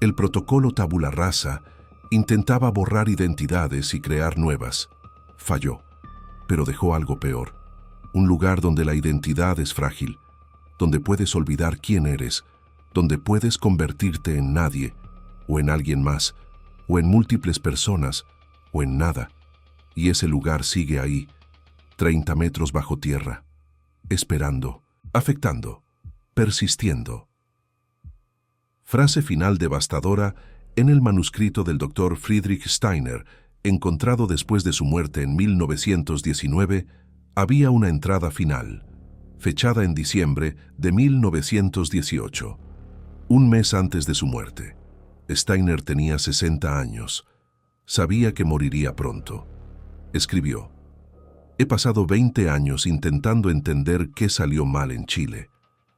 El protocolo tabula rasa intentaba borrar identidades y crear nuevas. Falló, pero dejó algo peor. Un lugar donde la identidad es frágil, donde puedes olvidar quién eres, donde puedes convertirte en nadie, o en alguien más, o en múltiples personas, o en nada. Y ese lugar sigue ahí, 30 metros bajo tierra, esperando, afectando, persistiendo. Frase final devastadora en el manuscrito del Dr. Friedrich Steiner, encontrado después de su muerte en 1919, había una entrada final, fechada en diciembre de 1918, un mes antes de su muerte. Steiner tenía 60 años. Sabía que moriría pronto. Escribió: «He pasado 20 años intentando entender qué salió mal en Chile.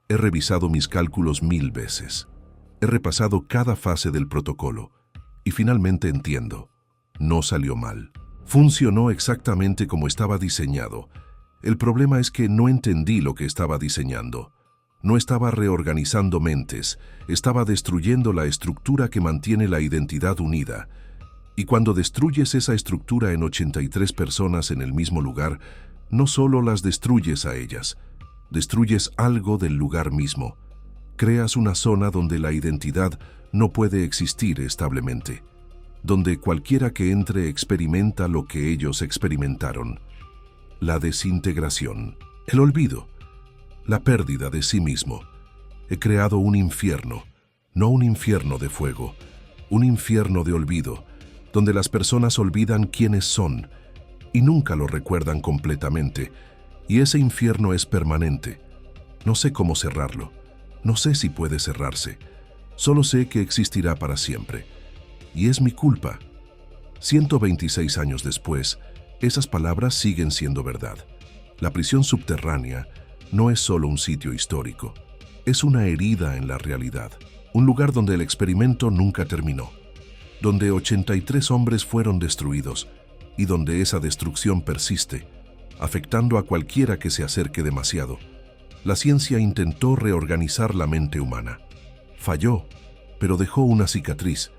He revisado mis cálculos 1000 veces. He repasado cada fase del protocolo y finalmente entiendo. No salió mal. Funcionó exactamente como estaba diseñado. El problema es que no entendí lo que estaba diseñando. No estaba reorganizando mentes, estaba destruyendo la estructura que mantiene la identidad unida. Y cuando destruyes esa estructura en 83 personas en el mismo lugar, no solo las destruyes a ellas, destruyes algo del lugar mismo. Creas una zona donde la identidad no puede existir establemente, donde cualquiera que entre experimenta lo que ellos experimentaron. La desintegración, el olvido, la pérdida de sí mismo. He creado un infierno, no un infierno de fuego, un infierno de olvido, donde las personas olvidan quiénes son y nunca lo recuerdan completamente, y ese infierno es permanente. No sé cómo cerrarlo, no sé si puede cerrarse, solo sé que existirá para siempre. Y es mi culpa. 126 años después, esas palabras siguen siendo verdad. La prisión subterránea no es solo un sitio histórico, es una herida en la realidad, un lugar donde el experimento nunca terminó, donde 83 hombres fueron destruidos y donde esa destrucción persiste, afectando a cualquiera que se acerque demasiado. La ciencia intentó reorganizar la mente humana. Falló, pero dejó una cicatriz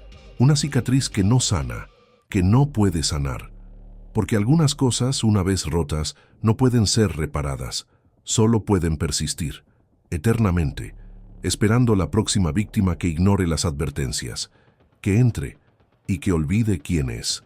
que no sana, que no puede sanar. Porque algunas cosas, una vez rotas, no pueden ser reparadas, solo pueden persistir, eternamente, esperando la próxima víctima que ignore las advertencias, que entre y que olvide quién es.